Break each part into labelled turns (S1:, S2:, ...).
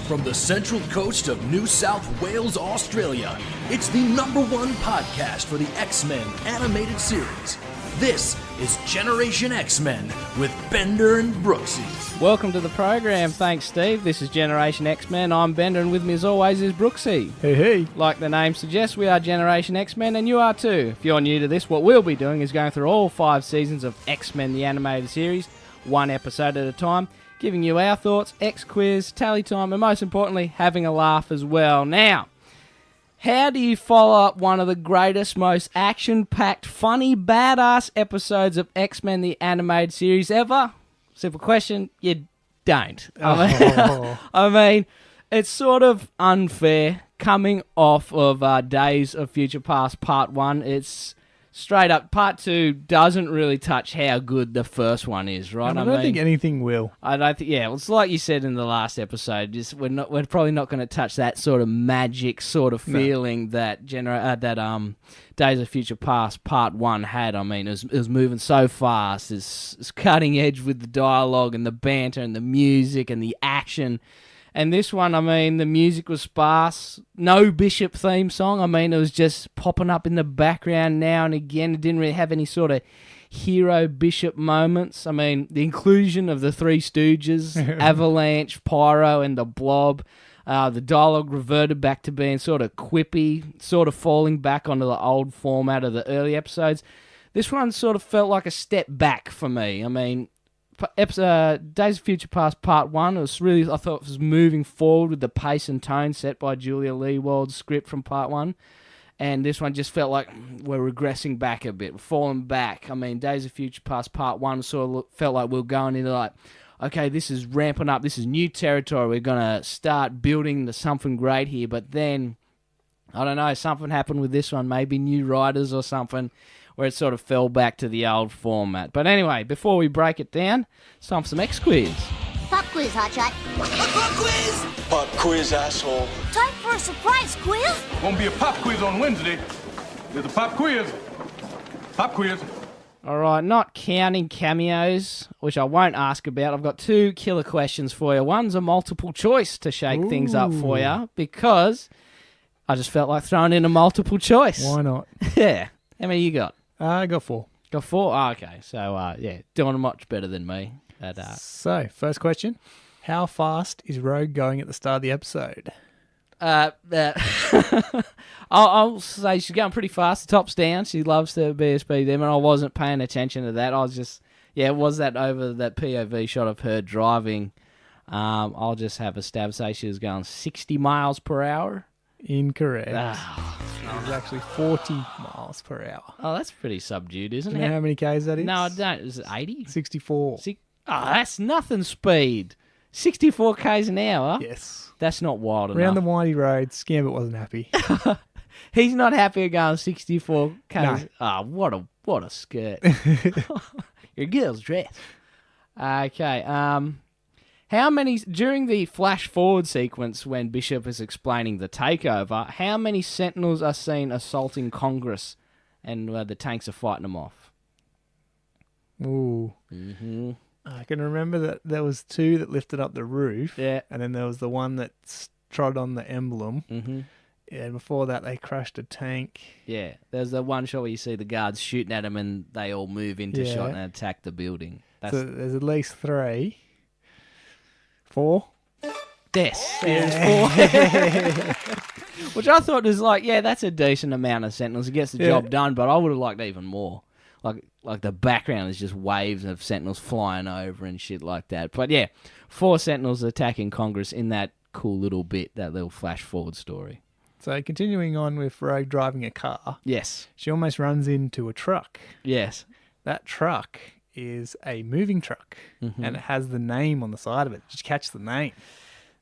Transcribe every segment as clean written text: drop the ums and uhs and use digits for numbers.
S1: From the central coast of New South Wales, Australia, it's the #1 podcast for the X-Men animated series. This is Generation X-Men with Bender and Brooksy.
S2: Welcome to the program. Thanks, Steve. This is Generation X-Men. I'm Bender, and with me as always is Brooksy.
S3: Hey, hey.
S2: Like the name suggests, we are Generation X-Men, and you are too. If you're new to this, what we'll be doing is going through all 5 seasons of X-Men the animated series, 1 episode at a time, giving you our thoughts, X-quiz, tally time, and most importantly, having a laugh as well. Now, how do you follow up one of the greatest, most action-packed, funny, badass episodes of X-Men the animated series ever? Simple question, you don't. I mean, it's sort of unfair coming off of Days of Future Past Part 1. It's straight up, Part 2 doesn't really touch how good the first one is, right?
S3: I don't think anything will.
S2: I don't think, yeah, it's like you said in the last episode, just we're probably not going to touch that sort of magic sort of feeling that Days of Future Past Part 1 had. I mean, it was moving so fast, it's cutting edge with the dialogue and the banter and the music and the action. And this one, I mean, the music was sparse. No Bishop theme song. I mean, it was just popping up in the background now and again. It didn't really have any sort of hero Bishop moments. I mean, the inclusion of the Three Stooges, Avalanche, Pyro, and the Blob. The dialogue reverted back to being sort of quippy, sort of falling back onto the old format of the early episodes. This one sort of felt like a step back for me. I mean, Days of Future Past Part 1, I thought it was moving forward with the pace and tone set by Julia Leewald's script from Part 1, and this one just felt like we're regressing back a bit, we're falling back. I mean, Days of Future Past Part 1 sort of felt like we were going into like, okay, this is ramping up, this is new territory, we're going to start building to something great here, but then, I don't know, something happened with this one, maybe new writers or something, where it sort of fell back to the old format. But anyway, before we break it down, it's time for some X-quiz.
S4: Pop quiz, Hotshot.
S5: Pop quiz!
S6: Pop quiz, asshole.
S4: Time for a surprise quiz?
S5: Won't be a pop quiz on Wednesday. There's a pop quiz. Pop quiz.
S2: All right, not counting cameos, which I won't ask about. I've got 2 killer questions for you. One's a multiple choice to shake things up for you, because I just felt like throwing in a multiple choice.
S3: Why not?
S2: Yeah. How many you got?
S3: I got 4.
S2: Got 4? Oh, okay. So, yeah, doing much better than me.
S3: So, first question. How fast is Rogue going at the start of the episode?
S2: I'll say she's going pretty fast. The top's down. She loves to be a speed demon. I wasn't paying attention to that. I was just, it was that over that POV shot of her driving. I'll just have a stab, say she was going 60 miles per hour.
S3: Incorrect. It was actually 40 miles per hour.
S2: Oh, that's pretty subdued, isn't it?
S3: Do you know how many Ks that is?
S2: No, I don't. Is it 80?
S3: 64.
S2: That's nothing speed. 64 Ks an hour?
S3: Yes.
S2: That's not wild enough.
S3: Around the windy roads, Gambit wasn't happy.
S2: He's not happy going 64 Ks.
S3: No.
S2: Oh, what a skirt. Your girl's dress. Okay, how many, during the flash forward sequence when Bishop is explaining the takeover, how many Sentinels are seen assaulting Congress and the tanks are fighting them off?
S3: Ooh.
S2: Mm-hmm.
S3: I can remember that there was 2 that lifted up the roof.
S2: Yeah.
S3: And then there was the one that trod on the emblem.
S2: Mm-hmm.
S3: And before that, they crashed a tank.
S2: Yeah, there's the one shot where you see the guards shooting at them and they all move into shot and attack the building.
S3: So there's at least 3. 4?
S2: Yes, there's 4. Which I thought was like, that's a decent amount of Sentinels. It gets the job done, but I would have liked even more. Like the background is just waves of Sentinels flying over and shit like that. But yeah, 4 Sentinels attacking Congress in that cool little bit, that little flash forward story.
S3: So continuing on with Rogue driving a car.
S2: Yes.
S3: She almost runs into a truck.
S2: Yes.
S3: That truck is a moving truck, and it has the name on the side of it. Did you catch the name?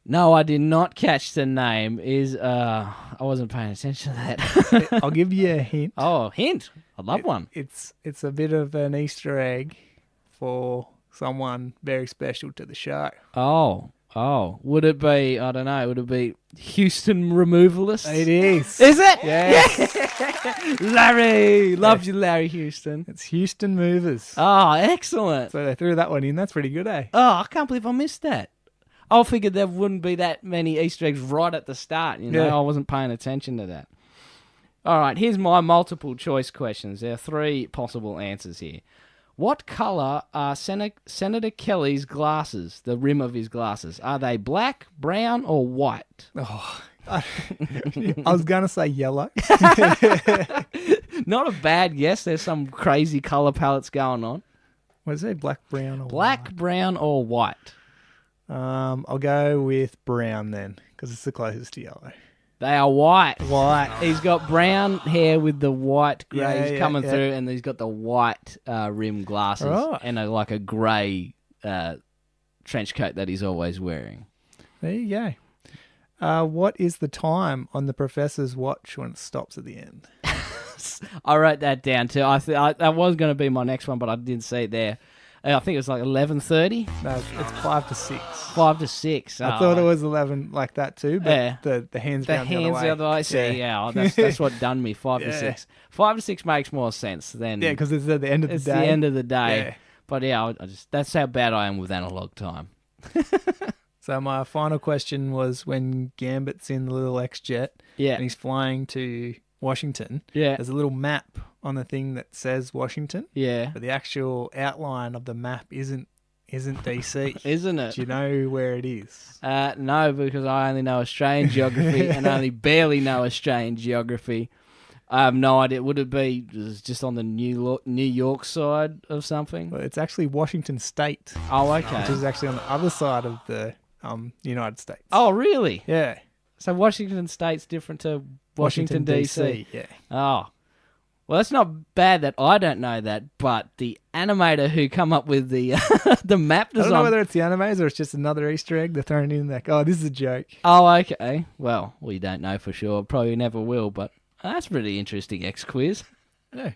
S2: No, I did not catch the name. I wasn't paying attention to that.
S3: I'll give you a hint.
S2: Oh, hint. I'd love one.
S3: It's a bit of an Easter egg for someone very special to the show.
S2: Oh. Would it be, I don't know, would it be Houston Removalists?
S3: It is.
S2: Is it?
S3: Yes.
S2: Larry. Loved you, Larry Houston.
S3: It's Houston Movers.
S2: Oh, excellent.
S3: So they threw that one in. That's pretty good, eh?
S2: Oh, I can't believe I missed that. I figured there wouldn't be that many Easter eggs right at the start.
S3: Yeah.
S2: I wasn't paying attention to that. All right, here's my multiple choice questions. There are 3 possible answers here. What colour are Senator Kelly's glasses, the rim of his glasses? Are they black, brown, or white?
S3: Oh, I was going to say yellow.
S2: Not a bad guess. There's some crazy colour palettes going on.
S3: What is it? Black, brown, or
S2: Black, brown, or white?
S3: I'll go with brown then, because it's the closest to yellow.
S2: They are white.
S3: White.
S2: He's got brown hair with the white greys
S3: Yeah,
S2: coming
S3: yeah.
S2: through, and he's got the white rim glasses
S3: Right.
S2: and a grey trench coat that he's always wearing.
S3: There you go. What is the time on the professor's watch when it stops at the end?
S2: I wrote that down too. That was going to be my next one, but I didn't see it there. I think it was like 11:30,
S3: No, it's 5 to 6.
S2: 5 to 6.
S3: I thought it was 11 like that too, but
S2: Yeah.
S3: the hands
S2: The
S3: down
S2: hands the other way. See, yeah, that's what done me. 5 to
S3: Yeah.
S2: 6. 5 to 6 makes more sense than
S3: Yeah, because it's at the end of the
S2: it's
S3: day.
S2: the end of the day.
S3: Yeah.
S2: But yeah, that's how bad I am with analog time.
S3: So my final question was when Gambit's in the little X-Jet
S2: Yeah.
S3: and he's flying to Washington,
S2: Yeah.
S3: there's a little map on the thing that says Washington,
S2: Yeah.
S3: but the actual outline of the map isn't DC.
S2: Isn't it?
S3: Do you know where it is?
S2: No, because I only know Australian geography and only barely know Australian geography. I have no idea. Would it be just on the New York side of something?
S3: Well, it's actually Washington State,
S2: Oh, okay.
S3: which is actually on the other side of the United States.
S2: Oh, really?
S3: Yeah.
S2: So Washington State's different to Washington DC.
S3: Yeah.
S2: Oh. Well, that's not bad that I don't know that, but the animator who come up with the the map
S3: I don't know
S2: design.
S3: whether it's the animes or it's just another Easter egg they're throwing in like, oh, this is a joke.
S2: Oh, okay. Well, we don't know for sure. Probably never will, but that's pretty interesting X quiz.
S3: Yeah.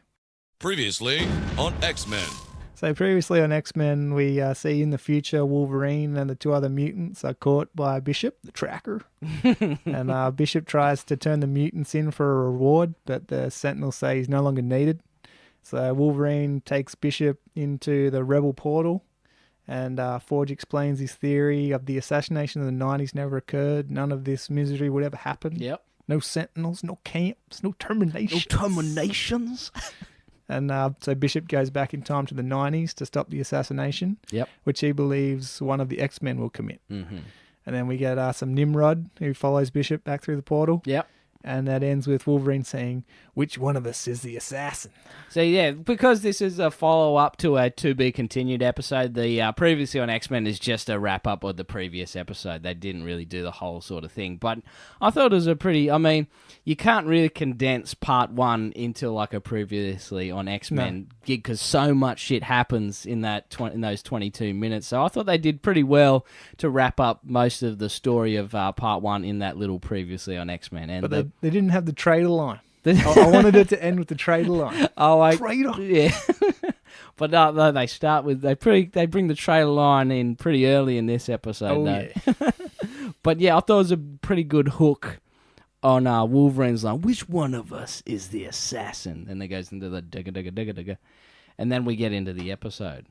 S6: Previously on X-Men.
S3: So previously on X-Men, we see in the future Wolverine and the 2 other mutants are caught by Bishop, the tracker. And Bishop tries to turn the mutants in for a reward, but the Sentinels say he's no longer needed. So Wolverine takes Bishop into the Rebel portal, and Forge explains his theory of the assassination of the 90s never occurred. None of this misery would ever happen.
S2: Yep.
S3: No Sentinels, no camps, no terminations.
S2: terminations.
S3: And so Bishop goes back in time to the 90s to stop the assassination,
S2: Yep.
S3: which he believes one of the X-Men will commit.
S2: Mm-hmm.
S3: And then we get some Nimrod who follows Bishop back through the portal.
S2: Yep.
S3: And that ends with Wolverine saying, which one of us is the assassin?
S2: So yeah, because this is a follow-up to a to-be-continued episode, the previously on X-Men is just a wrap-up of the previous episode. They didn't really do the whole sort of thing. But I thought it was a pretty... I mean, you can't really condense part 1 into like a previously on X-Men gig because so much shit happens in that in those 22 minutes. So I thought they did pretty well to wrap up most of the story of part 1 in that little previously on X-Men. And
S3: But they didn't have the trailer line. I wanted it to end with the trailer line. Traitor.
S2: Yeah. But no, they start with they bring the trailer line in pretty early in this episode.
S3: Oh,
S2: though.
S3: yeah.
S2: But yeah, I thought it was a pretty good hook on Wolverine's line. Which one of us is the assassin? And it goes into the digga, and then we get into the episode.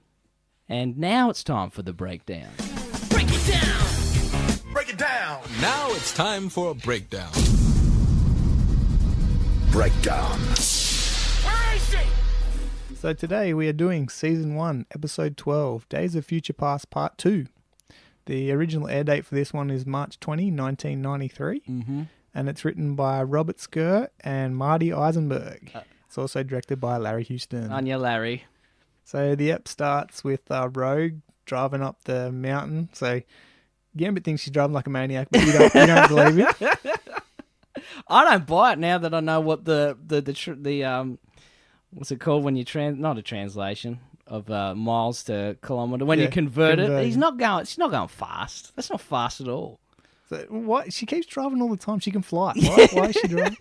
S2: And now it's time for the breakdown.
S1: Break it down!
S6: Break it down. Now it's time for a breakdown.
S1: Breakdown.
S3: So today we are doing Season 1, Episode 12, Days of Future Past Part 2. The original air date for this one is March 20, 1993.
S2: Mm-hmm.
S3: And it's written by Robert Skur and Marty Eisenberg. It's also directed by Larry Houston.
S2: Anya Larry.
S3: So the ep starts with Rogue driving up the mountain. So Gambit thinks she's driving like a maniac, but you don't believe it.
S2: I don't buy it now that I know what the what's it called when you not a translation of miles to kilometer when you convert it. She's not going fast. That's not fast at all.
S3: So why she keeps driving all the time? She can fly. Why is she driving?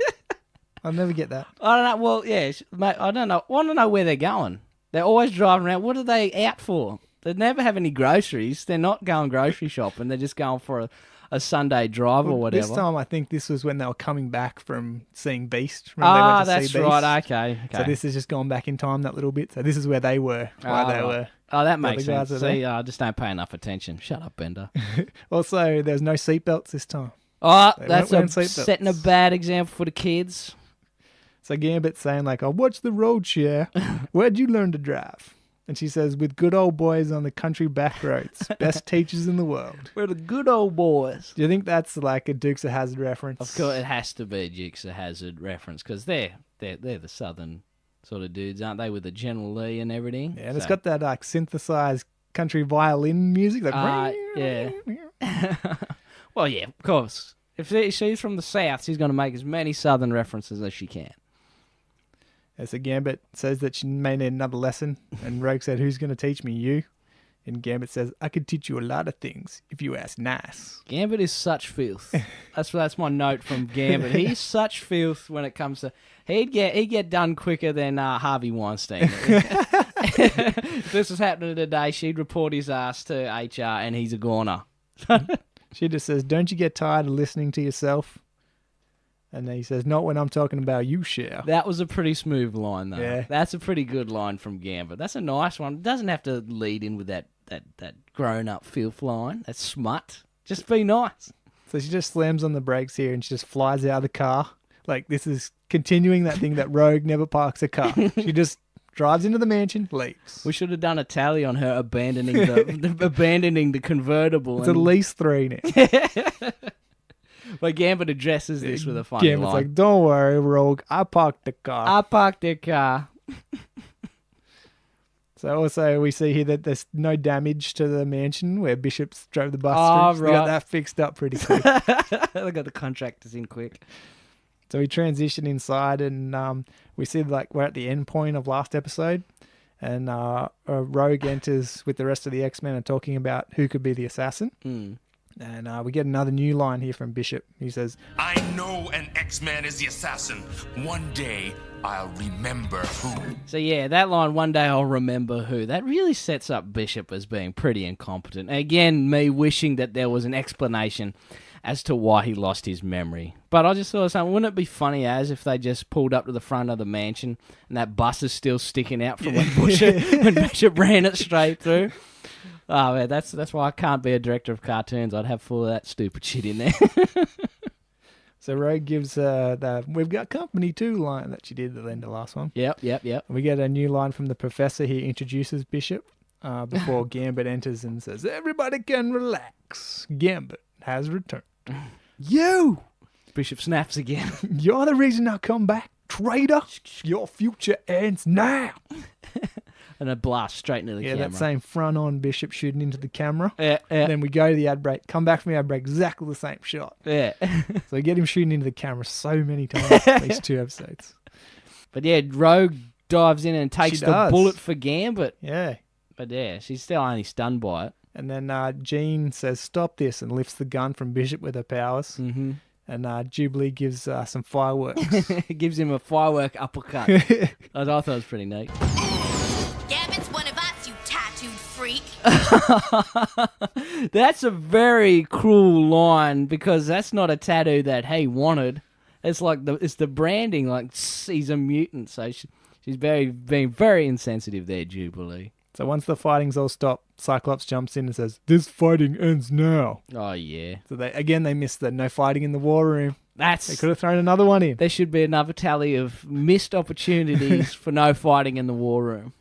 S3: I'll never get that.
S2: I don't know. Well, yeah, mate, I don't know. I want to know where they're going. They're always driving around. What are they out for? They never have any groceries. They're not going grocery shopping. They're just going for a Sunday drive or whatever.
S3: This time, I think this was when they were coming back from seeing Beast. Remember they went to
S2: that's
S3: see Beast?
S2: right. Okay.
S3: So this is just gone back in time that little bit. So this is where they were while they were
S2: Oh, that makes
S3: the guys
S2: sense.
S3: are
S2: See, I just don't pay enough attention. Shut up, Bender.
S3: Also, there's no seatbelts this time.
S2: Oh,
S3: They
S2: that's
S3: weren't wearing seatbelts.
S2: setting a bad example for the kids.
S3: So Gambit's saying like, "I watched the road share. Where'd you learn to drive?" And she says, "With good old boys on the country back roads, best teachers in the world."
S2: We're the good old boys.
S3: Do you think that's like a Dukes of Hazzard reference?
S2: Of course, it has to be a Dukes of Hazzard reference because they're the southern sort of dudes, aren't they? With the General Lee and everything.
S3: Yeah, and it's got that like synthesized country violin music. Like,
S2: yeah. Well, yeah, of course. If she's from the South, she's going to make as many southern references as she can.
S3: Yeah, so Gambit says that she may need another lesson, and Rogue said, "Who's going to teach me? You." And Gambit says, "I could teach you a lot of things if you ask nice."
S2: Gambit is such filth. That's my note from Gambit. He's such filth when it comes to he'd get done quicker than Harvey Weinstein. If this was happening today, she'd report his ass to HR, and he's a goner.
S3: She just says, "Don't you get tired of listening to yourself?" And then he says, "Not when I'm talking about you, Cher."
S2: That was a pretty smooth line, though.
S3: Yeah.
S2: That's a pretty good line from Gambit. That's a nice one. It doesn't have to lead in with that grown-up filth line. That's smut. Just be nice.
S3: So she just slams on the brakes here and she just flies out of the car. Like, this is continuing that thing that Rogue never parks a car. She just drives into the mansion, leaves.
S2: We should have done a tally on her abandoning the convertible.
S3: It's at least 3 now.
S2: Well, Gambit addresses this with a funny
S3: Gambit's
S2: line.
S3: like, "Don't worry, Rogue. I parked the car."
S2: I parked their car.
S3: So also we see here that there's no damage to the mansion where Bishops drove the bus
S2: Oh,
S3: through. So they got
S2: right.
S3: that fixed up pretty quick.
S2: They got the contractors in quick.
S3: So we transition inside and we see like we're at the end point of last episode. And Rogue enters with the rest of the X-Men and talking about who could be the assassin.
S2: Mm.
S3: And we get another new line here from Bishop. He says,
S7: I know an X-Man is the assassin. One day, I'll remember who.
S2: So yeah, that line, "one day I'll remember who," that really sets up Bishop as being pretty incompetent. Again, me wishing that there was an explanation as to why he lost his memory. But I just thought of something, wouldn't it be funny as if they just pulled up to the front of the mansion and that bus is still sticking out from when Bishop ran it straight through? Oh man, that's why I can't be a director of cartoons. I'd have full of that stupid shit in there.
S3: so Rogue gives the "We've got company too" line that she did at the end of the last one.
S2: Yep.
S3: We get a new line from the Professor. He introduces Bishop before Gambit enters and says, "Everybody can relax. Gambit has returned."
S2: You! Bishop snaps again.
S3: "You're the reason I come back, traitor. Your future ends now."
S2: And a blast straight into the camera.
S3: That same front on Bishop shooting into the camera.
S2: Yeah.
S3: Then we go to the ad break, come back from the ad break, exactly the same shot.
S2: Yeah.
S3: So we get him shooting into the camera so many times these 2 episodes.
S2: But yeah, Rogue dives in and takes
S3: She
S2: the
S3: does.
S2: bullet for Gambit.
S3: Yeah.
S2: But yeah, she's still only stunned by it.
S3: And then Jean says, "Stop this," and lifts the gun from Bishop with her powers.
S2: Mm-hmm.
S3: And Jubilee gives some fireworks.
S2: Gives him a firework uppercut. I thought it was pretty neat.
S4: Gambit's one of us, you tattooed freak.
S2: That's a very cruel line because that's not a tattoo that he wanted. It's like it's the branding, like he's a mutant. So she's being very insensitive there, Jubilee.
S3: So once the fighting's all stopped, Cyclops jumps in and says, "This fighting ends now."
S2: Oh yeah,
S3: So they missed the no fighting in the war room. They
S2: that's
S3: could have thrown another one in.
S2: there should be another tally of missed opportunities for no fighting in the war room.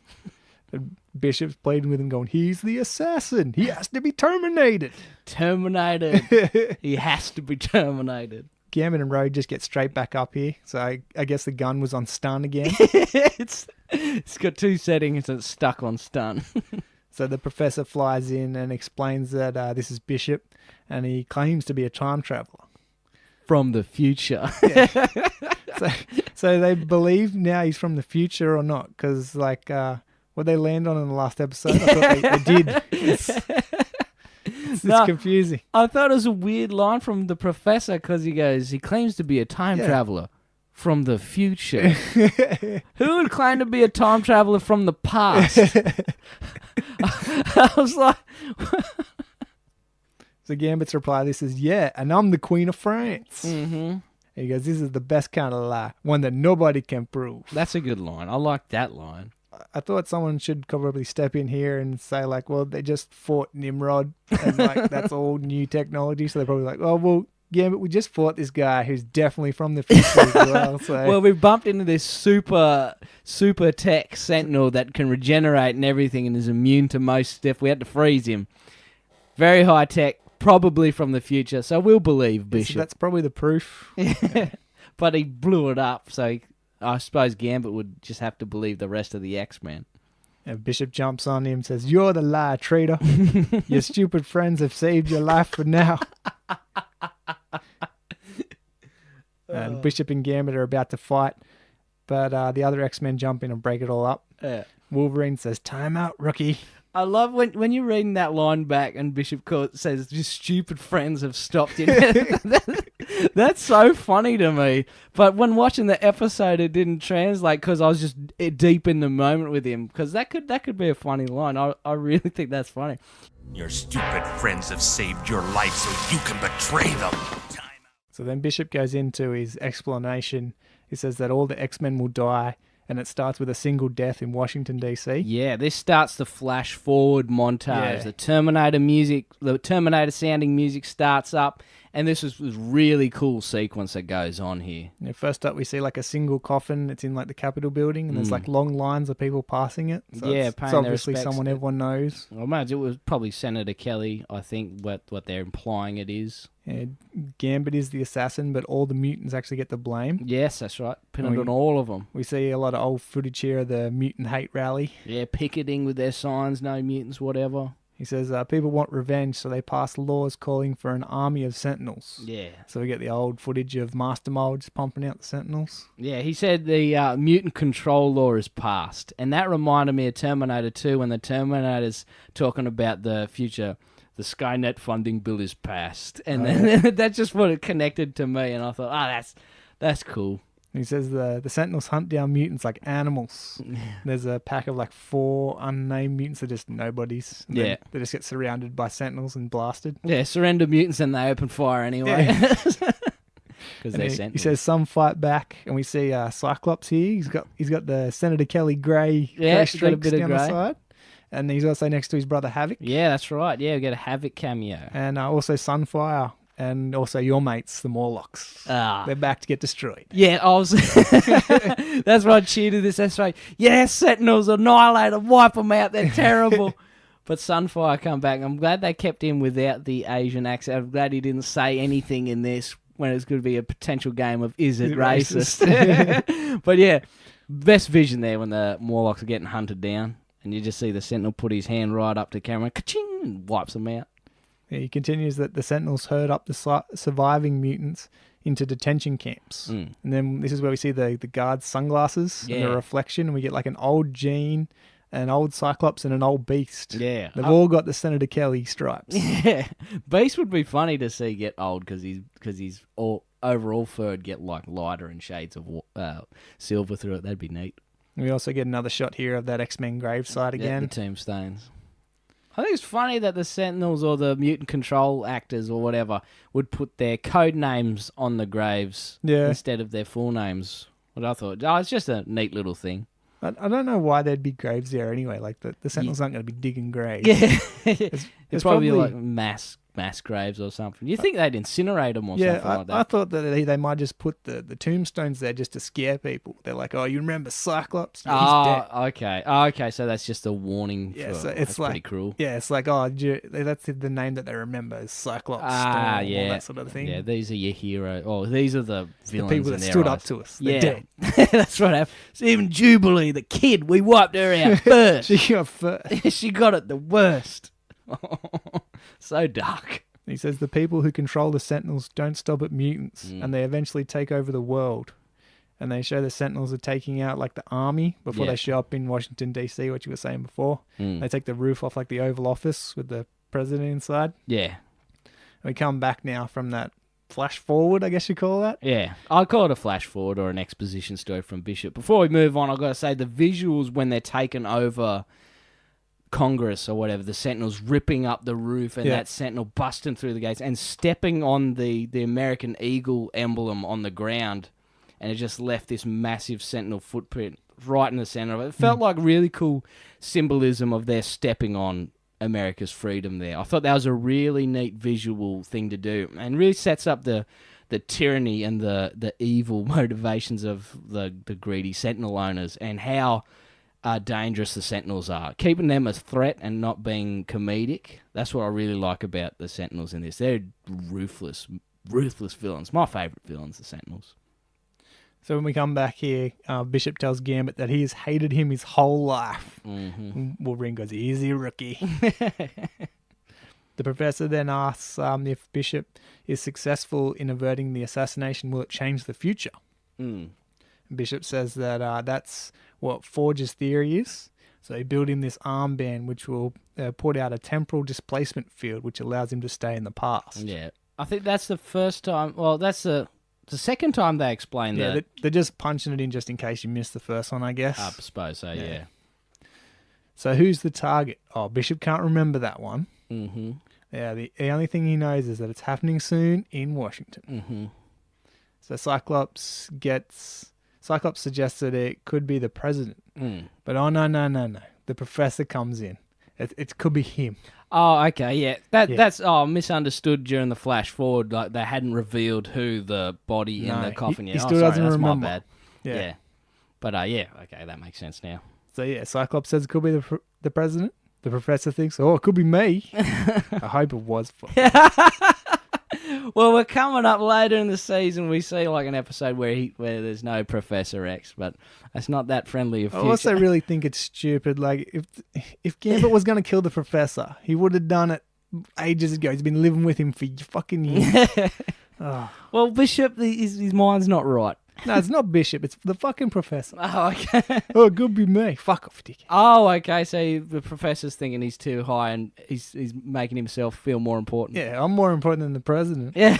S3: And Bishop's pleading with him, going, "He's the assassin. He has to be terminated."
S2: Terminated. He has to be terminated.
S3: Gambit and Rogue just get straight back up here. So I guess the gun was on stun again.
S2: It's got 2 settings and it's stuck on stun.
S3: So the Professor flies in and explains that this is Bishop, and he claims to be a time traveler.
S2: From the future.
S3: So they believe now he's from the future or not? Because what they land on in the last episode, I thought they did. It's confusing.
S2: I thought it was a weird line from the Professor because he claims to be a time traveler from the future. Who would claim to be a time traveler from the past? I was like...
S3: So Gambit's reply, this is, "Yeah, and I'm the Queen of France."
S2: Mm-hmm.
S3: He goes, "This is the best kind of lie, one that nobody can prove."
S2: That's a good line. I like that line.
S3: I thought someone should probably step in here and say like, well, they just fought Nimrod and like that's all new technology. So they're probably like, oh, well, yeah, but we just fought this guy who's definitely from the future as well. So.
S2: Well, we bumped into this super tech sentinel that can regenerate and everything and is immune to most stuff. We had to freeze him. Very high tech, probably from the future. So we'll believe Bishop.
S3: So that's probably the proof.
S2: But he blew it up, so I suppose Gambit would just have to believe the rest of the X-Men.
S3: And Bishop jumps on him and says, "You're the lie, traitor. Your stupid friends have saved your life for now." And Bishop and Gambit are about to fight, but the other X-Men jump in and break it all up. Wolverine says, "Time out, rookie."
S2: I love when you're reading that line back and Bishop says, "Your stupid friends have stopped you." That's so funny to me. But when watching the episode, it didn't translate because I was just deep in the moment with him. Because that could be a funny line. I really think that's funny.
S7: Your stupid friends have saved your life so you can betray them.
S3: So then Bishop goes into his explanation. He says that all the X-Men will die, and it starts with a single death in Washington, D.C.
S2: Yeah, this starts the flash forward montage.
S3: Yeah.
S2: The Terminator sounding music starts up, and this was really cool sequence that goes on here.
S3: Yeah, first up, we see like a single coffin. It's in like the Capitol building, and there's like long lines of people passing it. So
S2: Yeah,
S3: it's
S2: paying their
S3: obviously
S2: respects.
S3: someone everyone knows.
S2: I imagine it was probably Senator Kelly, I think, what they're implying it is.
S3: Yeah, Gambit is the assassin, but all the mutants actually get the blame.
S2: Yes, that's right. Pinned
S3: Oh,
S2: on all of them.
S3: We see a lot of old footage here of the mutant hate rally.
S2: Yeah, picketing with their signs, no mutants, whatever.
S3: He says people want revenge, so they pass laws calling for an army of sentinels.
S2: Yeah.
S3: So we get the old footage of Master Mold just pumping out the sentinels.
S2: Yeah, he said the mutant control law is passed. And that reminded me of Terminator 2 when the Terminator's talking about the future. The Skynet funding bill is passed. And then that's just what it connected to me. And I thought, that's cool.
S3: He says the sentinels hunt down mutants like animals. There's a pack of like 4 unnamed mutants that are just nobodies. And
S2: Yeah.
S3: They just get surrounded by sentinels and blasted.
S2: Yeah, surrender mutants and they open fire anyway. Because they're
S3: He
S2: sentinels.
S3: says some fight back, and we see Cyclops here. He's got the Senator Kelly grey
S2: Yeah,
S3: streaks
S2: he's got a bit of
S3: down the
S2: grey.
S3: side. And he's also next to his brother Havoc.
S2: Yeah, that's right. Yeah, we get a Havoc cameo.
S3: And also Sunfire. And also your mates, the Morlocks. They're back to get destroyed.
S2: Yeah, I was. That's why I cheered this. That's right. Yeah, Sentinels annihilate them, wipe them out. They're terrible. But Sunfire come back. I'm glad they kept him without the Asian accent. I'm glad he didn't say anything in this when it's going to be a potential game of is it racist? But yeah, best vision there when the Morlocks are getting hunted down. And you just see the Sentinel put his hand right up to camera, ka-ching, and wipes them out.
S3: Yeah, he continues that the Sentinels herd up the surviving mutants into detention camps. And then this is where we see the guards' sunglasses and the reflection. And we get like an old Jean, an old Cyclops, and an old Beast.
S2: Yeah.
S3: They've all got the Senator Kelly stripes.
S2: Yeah. Beast would be funny to see get old because he's all overall fur would get like lighter and shades of silver through it. That'd be neat.
S3: We also get another shot here of that X-Men gravesite again.
S2: The tombstones. I think it's funny that the Sentinels or the mutant control actors or whatever would put their code names on the graves instead of their full names. What I thought, it's just a neat little thing.
S3: I don't know why there'd be graves there anyway. Like the Sentinels aren't going to be digging graves.
S2: Yeah,
S3: It's
S2: it's probably like mass graves or something. You think they'd incinerate them or something like that?
S3: I thought that they might just put the tombstones there just to scare people. They're like, oh, you remember Cyclops? Yeah, he's dead.
S2: Okay. So that's just a warning.
S3: Yeah,
S2: for,
S3: so it's
S2: that's
S3: like
S2: pretty cruel.
S3: Yeah, it's like, that's the name that they remember is Cyclops.
S2: Ah,
S3: Storm,
S2: yeah,
S3: all that sort of thing.
S2: Yeah, these are your heroes. Oh, these are the villains.
S3: The people
S2: in
S3: that
S2: their
S3: stood
S2: eyes.
S3: up to us. They're dead.
S2: That's what happened. So even Jubilee, the kid, we wiped her out first.
S3: She got first.
S2: She got it the worst. So dark.
S3: He says the people who control the Sentinels don't stop at mutants, and they eventually take over the world. And they show the Sentinels are taking out like the army before they show up in Washington D.C., what you were saying before. They take the roof off like the Oval Office with the president inside.
S2: Yeah.
S3: And we come back now from that flash forward, I guess you call that.
S2: Yeah, I'd call it a flash forward or an exposition story from Bishop. Before we move on, I've got to say the visuals when they're taking over Congress or whatever, the Sentinels ripping up the roof and that Sentinel busting through the gates and stepping on the American Eagle emblem on the ground, and it just left this massive Sentinel footprint. right in the center of it. It felt like really cool symbolism of their stepping on America's freedom there. I thought that was a really neat visual thing to do, and really sets up the tyranny and the evil motivations of the greedy Sentinel owners, and how dangerous the Sentinels are. Keeping them a threat and not being comedic, that's what I really like about the Sentinels in this. They're ruthless villains. My favourite villains, the Sentinels.
S3: So when we come back here, Bishop tells Gambit that he has hated him his whole life.
S2: Mm-hmm.
S3: Wolverine goes, easy, rookie. The professor then asks if Bishop is successful in averting the assassination, will it change the future? Bishop says that that's what Forge's theory is. So he built him this armband which will put out a temporal displacement field which allows him to stay in the past.
S2: Yeah. I think that's the first time. Well, that's the second time they explained that.
S3: Yeah, they're just punching it in just in case you missed the first one, I guess.
S2: I suppose so, yeah.
S3: So who's the target? Oh, Bishop can't remember that one.
S2: Mm-hmm.
S3: Yeah, the only thing he knows is that it's happening soon in Washington.
S2: Mm-hmm.
S3: So Cyclops suggests that it could be the president. But oh, no. The professor comes in. It could be him.
S2: Oh, okay, yeah. That's misunderstood during the flash forward. Like they hadn't revealed who the body in the coffin yet.
S3: He still doesn't remember.
S2: That's my bad.
S3: Yeah.
S2: But okay, that makes sense now.
S3: So yeah, Cyclops says it could be the president. The professor thinks, oh, it could be me. I hope it was.
S2: Well, we're coming up later in the season. We see like an episode where there's no Professor X, but it's not that friendly of future.
S3: I also really think it's stupid. Like if Gambit was going to kill the professor, he would have done it ages ago. He's been living with him for fucking years.
S2: Well, Bishop, his mind's not right.
S3: No, it's not Bishop. It's the fucking professor.
S2: Oh, okay.
S3: Oh, it could be me. Fuck off, dick.
S2: Oh, okay. So the professor's thinking he's too high and he's making himself feel more important.
S3: Yeah, I'm more important than the president.
S2: Yeah.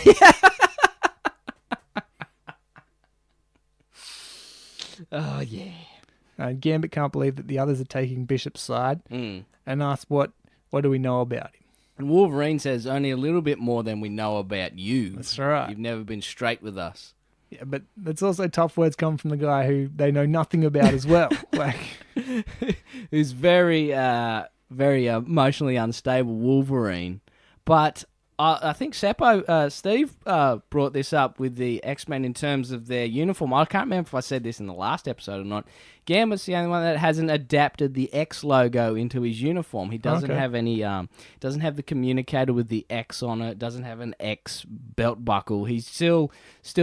S2: Oh, yeah.
S3: Gambit can't believe that the others are taking Bishop's side and asks, what do we know about him?
S2: And Wolverine says, only a little bit more than we know about you.
S3: That's right.
S2: You've never been straight with us.
S3: Yeah, but it's also tough words come from the guy who they know nothing about as well. Like,
S2: who's very emotionally unstable Wolverine. But I think Steve brought this up with the X-Men in terms of their uniform. I can't remember if I said this in the last episode or not. Gambit's the only one that hasn't adapted the X logo into his uniform. He doesn't have any, doesn't have the communicator with the X on it, doesn't have an X belt buckle. He's still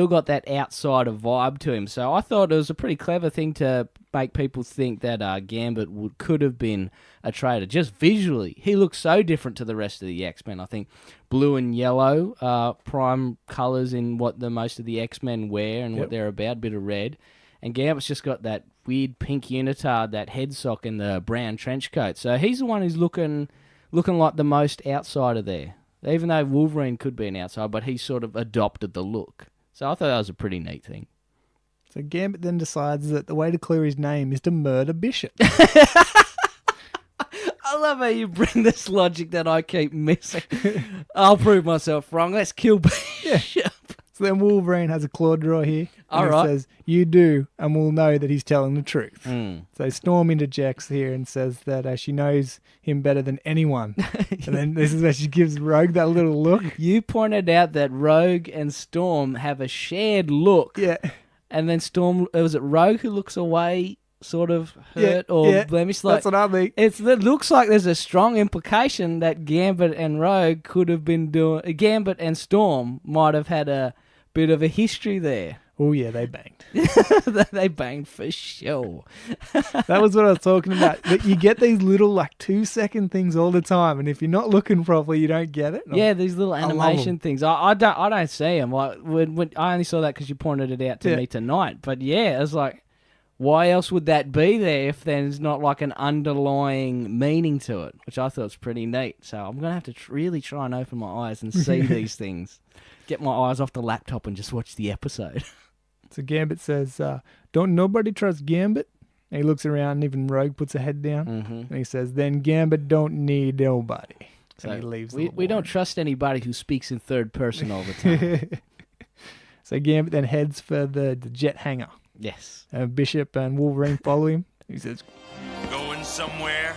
S2: got that outsider vibe to him. So I thought it was a pretty clever thing to make people think that Gambit could have been a traitor. Just visually, he looks so different to the rest of the X-Men. I think blue and yellow are prime colours in what most of the X-Men wear and what they're about, a bit of red. And Gambit's just got that weird pink unitard, that head sock, and the brown trench coat. So he's the one who's looking like the most outsider there. Even though Wolverine could be an outsider, but he sort of adopted the look. So I thought that was a pretty neat thing.
S3: So Gambit then decides that the way to clear his name is to murder Bishop.
S2: I love how you bring this logic that I keep missing. I'll prove myself wrong. Let's kill Bishop.
S3: So then Wolverine has a claw draw here.
S2: All
S3: and
S2: right.
S3: It says, you do, and we'll know that he's telling the truth. So Storm interjects here and says that she knows him better than anyone. And then this is where she gives Rogue that little look.
S2: You pointed out that Rogue and Storm have a shared look.
S3: Yeah.
S2: And then Storm, was it Rogue who looks away, sort of hurt or blemished?
S3: That's what I think.
S2: It looks like there's a strong implication that Gambit and Rogue could have been doing. Gambit and Storm might have had a bit of a history there.
S3: Oh, yeah, they banged.
S2: They banged for sure.
S3: That was what I was talking about. That you get these little 2-second things all the time, and if you're not looking properly, you don't get it.
S2: Yeah, these little animation things. I don't see them. When I only saw that because you pointed it out to me tonight. But yeah, it's like, why else would that be there if there's not like an underlying meaning to it? Which I thought was pretty neat. So I'm gonna have to really try and open my eyes and see these things. Get my eyes off the laptop and just watch the episode.
S3: So Gambit says, don't nobody trust Gambit? And he looks around and even Rogue puts a head down. And he says, then Gambit don't need nobody.
S2: So
S3: and he leaves.
S2: We don't trust anybody who speaks in third person all the time.
S3: So Gambit then heads for the jet hangar.
S2: Yes.
S3: And Bishop and Wolverine follow him. He says,
S7: Going somewhere?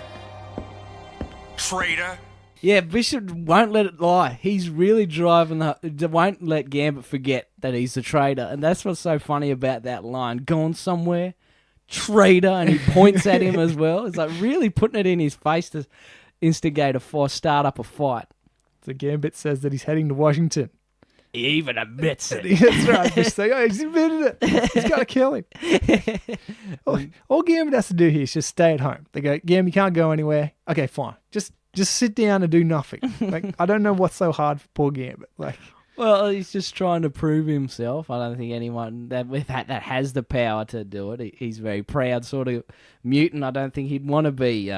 S7: Traitor?
S2: Yeah, Bishop won't let it lie. He's really driving won't let Gambit forget that he's the traitor. And that's what's so funny about that line. Going somewhere, traitor, and he points at him as well. It's like really putting it in his face to instigate start up a fight.
S3: so Gambit says that he's heading to Washington.
S2: He even admits it.
S3: That's right. Bishop's like, oh, he's admitted it. He's got to kill him. All Gambit has to do here is just stay at home. They go, Gambit, you can't go anywhere. Okay, fine. Just sit down and do nothing. Like, I don't know what's so hard for poor Gambit. Like,
S2: Well, he's just trying to prove himself. I don't think anyone that has the power to do it. He's very proud sort of mutant. I don't think he'd want to be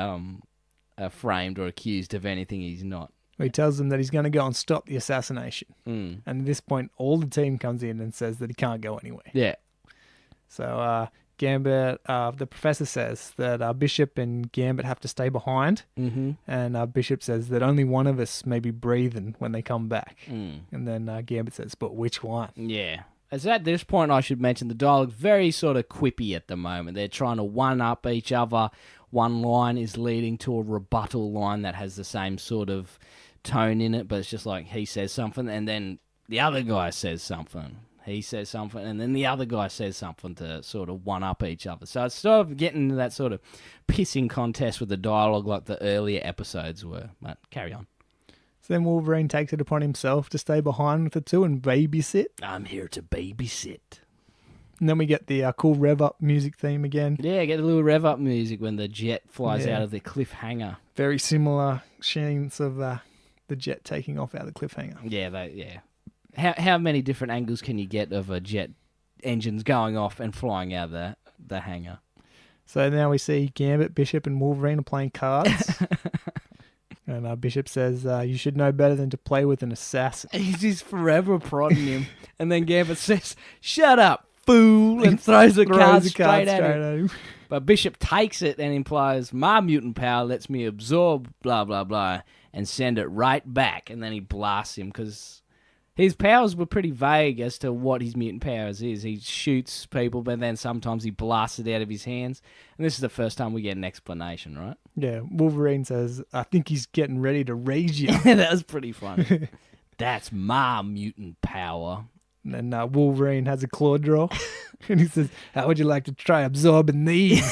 S2: framed or accused of anything he's not.
S3: he tells them that he's going to go and stop the assassination. And at this point, all the team comes in and says that he can't go anywhere.
S2: Yeah.
S3: So Gambit, the professor says that Bishop and Gambit have to stay behind. And Bishop says that only one of us may be breathing when they come back. And then Gambit says, but which one?
S2: Yeah. As at this point, I should mention the dialogue's very sort of quippy at the moment. They're trying to one-up each other. One line is leading to a rebuttal line that has the same sort of tone in it, but it's just like he says something, and then the other guy says something. He says something, and then the other guy says something to sort of one-up each other. So it's sort of getting into that sort of pissing contest with the dialogue like the earlier episodes were. But carry on.
S3: So then Wolverine takes it upon himself to stay behind with the two and babysit.
S2: I'm here to babysit.
S3: And then we get the cool rev-up music theme again.
S2: Yeah, get a little rev-up music when the jet flies out of the cliffhanger.
S3: Very similar scenes of the jet taking off out of the cliffhanger.
S2: Yeah, How many different angles can you get of a jet engines going off and flying out of the hangar?
S3: So now we see Gambit, Bishop, and Wolverine are playing cards. And Bishop says, you should know better than to play with an assassin.
S2: He's just forever prodding him. And then Gambit says, shut up, fool, and throws the card straight at him. But Bishop takes it and implies, my mutant power lets me absorb blah, blah, blah, and send it right back. And then he blasts him because his powers were pretty vague as to what his mutant powers is. He shoots people, but then sometimes he blasts it out of his hands. And this is the first time we get an explanation, right?
S3: Yeah, Wolverine says, I think he's getting ready to rage you.
S2: That was pretty funny. That's my mutant power.
S3: And then Wolverine has a claw draw. And he says, how would you like to try absorbing these?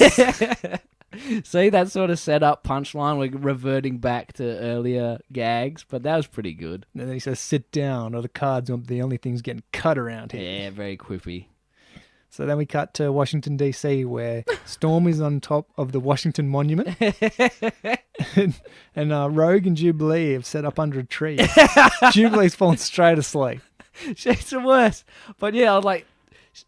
S2: See, that sort of set up punchline. We're reverting back to earlier gags, but that was pretty good.
S3: And then he says, sit down, or the cards are the only things getting cut around here.
S2: Yeah, very quippy.
S3: So then we cut to Washington, D.C., where Storm is on top of the Washington Monument. and Rogue and Jubilee have set up under a tree. Jubilee's fallen straight asleep.
S2: She's the worst. But yeah, I was like,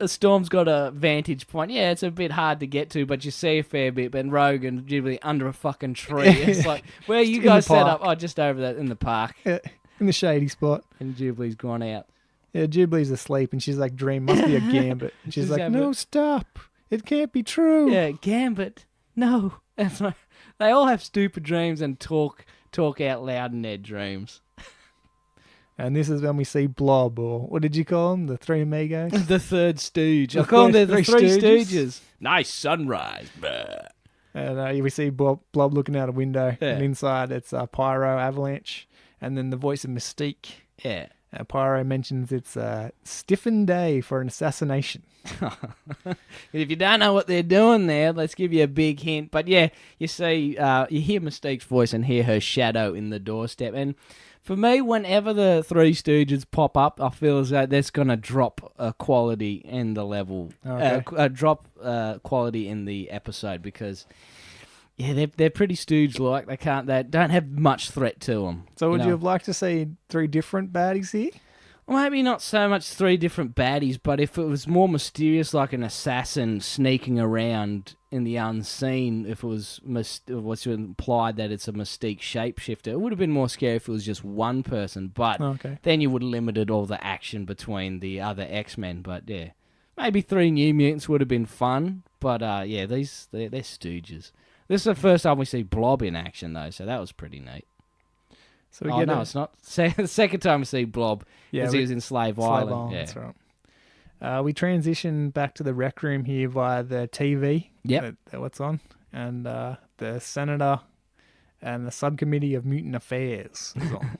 S2: Storm's got a vantage point. Yeah, it's a bit hard to get to, but you see a fair bit. But Rogue and Jubilee under a fucking tree. It's like, where you guys set up? Oh, just over that in the park.
S3: Yeah, in the shady spot.
S2: And Jubilee's gone out.
S3: Yeah, Jubilee's asleep, and she's like, dream must be a Gambit. And she's like, no, stop. It can't be true.
S2: Yeah, Gambit. No. That's like, they all have stupid dreams and talk out loud in their dreams.
S3: And this is when we see Blob, or what did you call them? The Three Amigos?
S2: The Third Stooge. I call them the Three Stooges. Nice sunrise. Bah.
S3: And we see Blob looking out a window.
S2: Yeah.
S3: And inside it's Pyro, Avalanche, and then the voice of Mystique.
S2: Yeah.
S3: Pyro mentions it's a stiffened day for an assassination.
S2: If you don't know what they're doing there, let's give you a big hint. But yeah, you see, you hear Mystique's voice and hear her shadow in the doorstep. And for me, whenever the Three Stooges pop up, I feel as though that's going to drop quality in the level, drop quality in the episode because, yeah, they're pretty Stooge-like. They don't have much threat to them.
S3: So would you have liked to see three different baddies here?
S2: Well, maybe not so much three different baddies, but if it was more mysterious, like an assassin sneaking around in the unseen, if it was what's implied that it's a Mystique shapeshifter, it would have been more scary if it was just one person, but then you would have limited all the action between the other X-Men. But yeah, maybe three New Mutants would have been fun, but yeah, they're stooges. This is the first time we see Blob in action, though, so that was pretty neat.
S3: So we
S2: it's not. The second time we see Blob, because he was in Slave Island.
S3: That's right. We transition back to the rec room here via the TV.
S2: Yep.
S3: What's on. And the senator and the subcommittee of mutant affairs is on.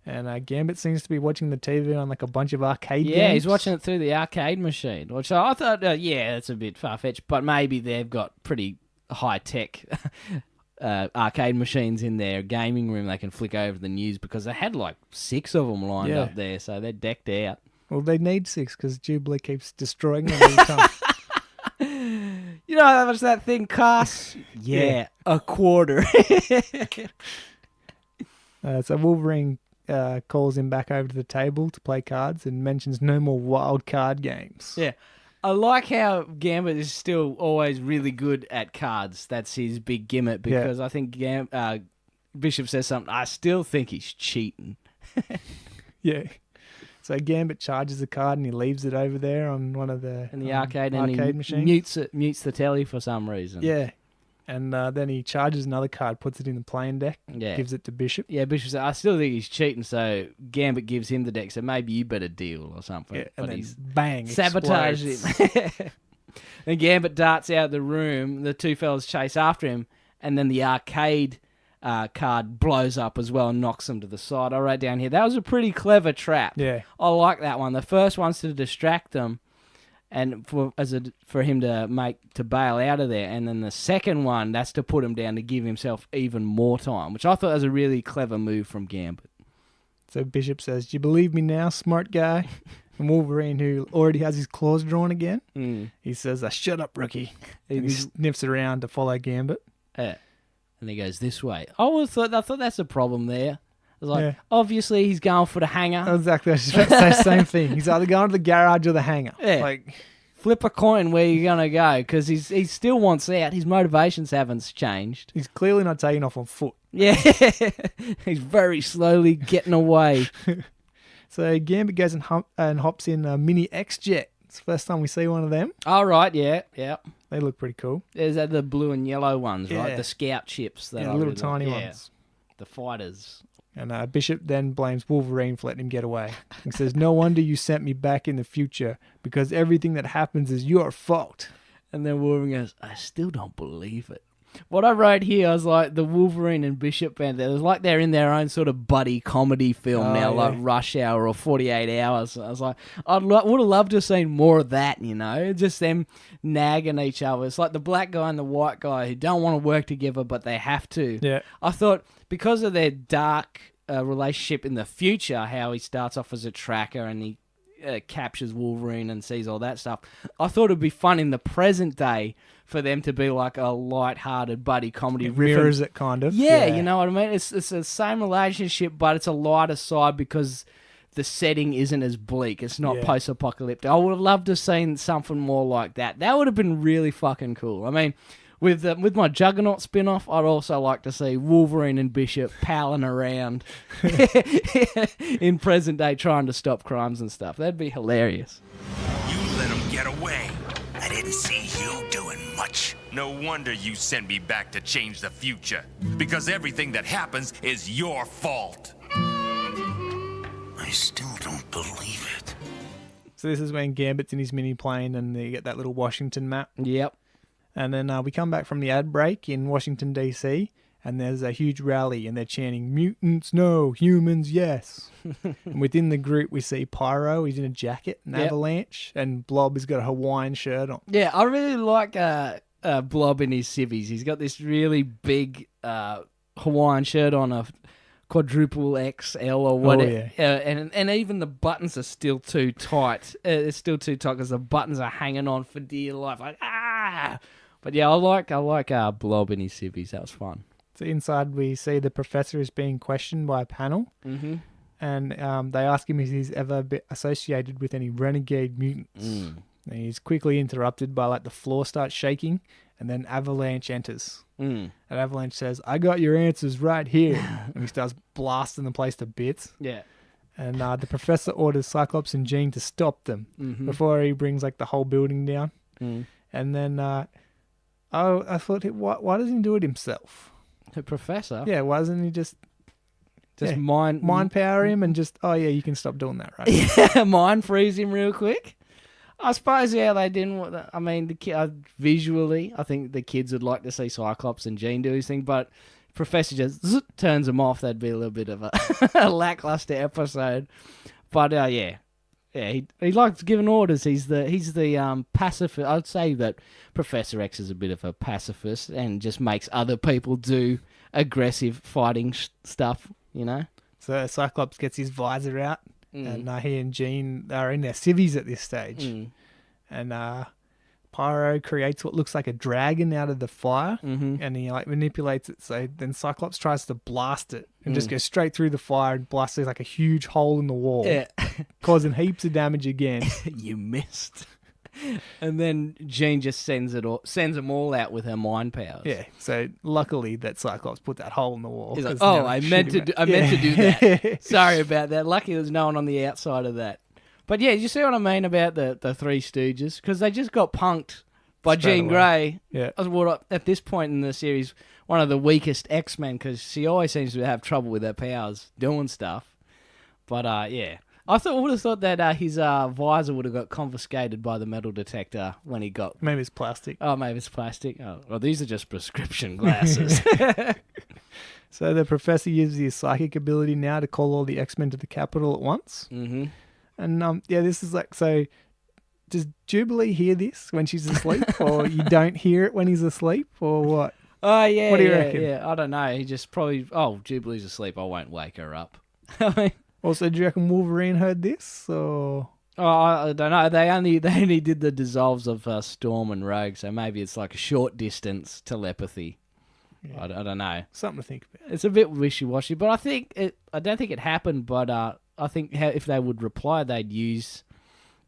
S3: And Gambit seems to be watching the TV on like a bunch of arcade games.
S2: Yeah, he's watching it through the arcade machine, which I thought, that's a bit far-fetched, but maybe they've got pretty high-tech arcade machines in their gaming room they can flick over the news, because they had like 6 of them lined up there, so they're decked out.
S3: Well, they need 6 because Jubilee keeps destroying them every time.
S2: You know how much that thing costs? Yeah, a quarter.
S3: So Wolverine calls him back over to the table to play cards and mentions no more wild card games.
S2: Yeah. I like how Gambit is still always really good at cards. That's his big gimmick, because I think Bishop says something. I still think he's cheating.
S3: Yeah. So Gambit charges a card and he leaves it over there on one of the
S2: arcade
S3: machines.
S2: Mutes the telly for some reason.
S3: Yeah. And then he charges another card, puts it in the playing deck, gives it to Bishop.
S2: Yeah, Bishop says, I still think he's cheating, so Gambit gives him the deck, so maybe you better deal or something.
S3: Yeah, and
S2: but
S3: then bang,
S2: sabotages him. Then Gambit darts out of the room, the 2 fellas chase after him, and then the arcade card blows up as well and knocks them to the side. I wrote down here, that was a pretty clever trap.
S3: Yeah.
S2: I like that one. The first one's to distract them, and for him to bail out of there, and then the second one, that's to put him down to give himself even more time, which I thought was a really clever move from Gambit.
S3: So Bishop says, "Do you believe me now, smart guy?" And Wolverine, who already has his claws drawn again, he says, "Shut up, rookie." And he sniffs around to follow Gambit.
S2: Yeah, and he goes this way. I thought that's a problem there. I was like, obviously he's going for the hangar.
S3: Exactly, I was just about to say the same thing. He's either going to the garage or the hangar.
S2: Yeah.
S3: Like,
S2: flip a coin where you're going to go, because he still wants out. His motivations haven't changed.
S3: He's clearly not taking off on foot.
S2: Yeah, he's very slowly getting away.
S3: So Gambit goes and hops in a mini X-Jet. It's the first time we see one of them.
S2: All right, yeah.
S3: They look pretty cool.
S2: There's the blue and yellow ones, right? The scout ships.
S3: The little tiny ones.
S2: The fighters.
S3: And Bishop then blames Wolverine for letting him get away. He says, "No wonder you sent me back in the future, because everything that happens is your fault."
S2: And then Wolverine goes, "I still don't believe it." What I wrote here, I was like, the Wolverine and Bishop band, it was like they're in their own sort of buddy comedy film like Rush Hour or 48 Hours. I was like, would have loved to have seen more of that, just them nagging each other. It's like the black guy and the white guy who don't want to work together, but they have to.
S3: Yeah.
S2: I thought, because of their dark relationship in the future, how he starts off as a tracker and he captures Wolverine and sees all that stuff, I thought it'd be fun in the present day for them to be like a light-hearted buddy comedy.
S3: It mirrors it, kind of.
S2: Yeah, you know what I mean? It's the same relationship, but it's a lighter side because the setting isn't as bleak. It's not post-apocalyptic. I would have loved to have seen something more like that. That would have been really fucking cool. I mean, with my Juggernaut spin-off, I'd also like to see Wolverine and Bishop palling around in present day trying to stop crimes and stuff. That'd be hilarious.
S7: You let him get away. I didn't see you doing much. No wonder you sent me back to change the future. Because everything that happens is your fault. I still don't believe it.
S3: So this is when Gambit's in his mini plane and they get that little Washington map.
S2: Yep.
S3: And then we come back from the ad break in Washington, D.C., and there's a huge rally, and they're chanting, "Mutants, no. Humans, yes." And within the group, we see Pyro. He's in a jacket, and Avalanche, and Blob has got a Hawaiian shirt on.
S2: Yeah, I really like Blob in his civvies. He's got this really big Hawaiian shirt on, a quadruple XL or whatever.
S3: Oh, yeah.
S2: And even the buttons are still too tight. It's still too tight because the buttons are hanging on for dear life. Like, ah! But yeah, I like Blob in his civvies. That was fun.
S3: So inside we see the professor is being questioned by a panel.
S2: Mm-hmm.
S3: And they ask him if he's ever been associated with any renegade mutants. And he's quickly interrupted by the floor starts shaking, and then Avalanche enters. And Avalanche says, "I got your answers right here." And he starts blasting the place to bits.
S2: Yeah.
S3: And the professor orders Cyclops and Jean to stop them before he brings the whole building down. And then, I thought, why doesn't he do it himself?
S2: The professor?
S3: Yeah, why doesn't he just
S2: mind
S3: power him and just, you can stop doing that, right?
S2: Yeah, mind freeze him real quick. I suppose, yeah, they didn't want that. I mean, visually, I think the kids would like to see Cyclops and Jean do his thing, but Professor just turns them off. That'd be a little bit of a lackluster episode. But, yeah, he likes giving orders. He's the pacifist. I'd say that Professor X is a bit of a pacifist and just makes other people do aggressive fighting stuff, you know?
S3: So Cyclops gets his visor out, and he and Jean are in their civvies at this stage. And Pyro creates what looks like a dragon out of the fire, and he like manipulates it. So then Cyclops tries to blast it and just goes straight through the fire and blasts like a huge hole in the wall, causing heaps of damage again.
S2: You missed. And then Jean just sends them all out with her mind powers.
S3: Yeah. So luckily that Cyclops put that hole in the wall.
S2: He's like, I meant to do that. Sorry about that. Lucky there's no one on the outside of that. But yeah, you see what I mean about the Three Stooges? Because they just got punked by Jean Grey.
S3: Yeah.
S2: At this point in the series, one of the weakest X-Men, because she always seems to have trouble with her powers doing stuff. But yeah. I would have thought that his visor would have got confiscated by the metal detector when he got...
S3: Maybe it's plastic.
S2: Oh, maybe it's plastic. Oh, well, these are just prescription glasses.
S3: So the Professor uses his psychic ability now to call all the X-Men to the Capitol at once.
S2: Mm-hmm.
S3: And yeah, this is like, so does Jubilee hear this when she's asleep, or you don't hear it when he's asleep, or what?
S2: Oh, yeah,
S3: what do you reckon?
S2: Yeah, I don't know. He just probably, Jubilee's asleep, I won't wake her up. I mean...
S3: Also, do you reckon Wolverine heard this, or?
S2: Oh, I don't know. They only did the dissolves of Storm and Rogue, so maybe it's like a short distance telepathy. Yeah. I don't know.
S3: Something to think about.
S2: It's a bit wishy-washy, but I don't think it happened. But I think if they would reply, they'd use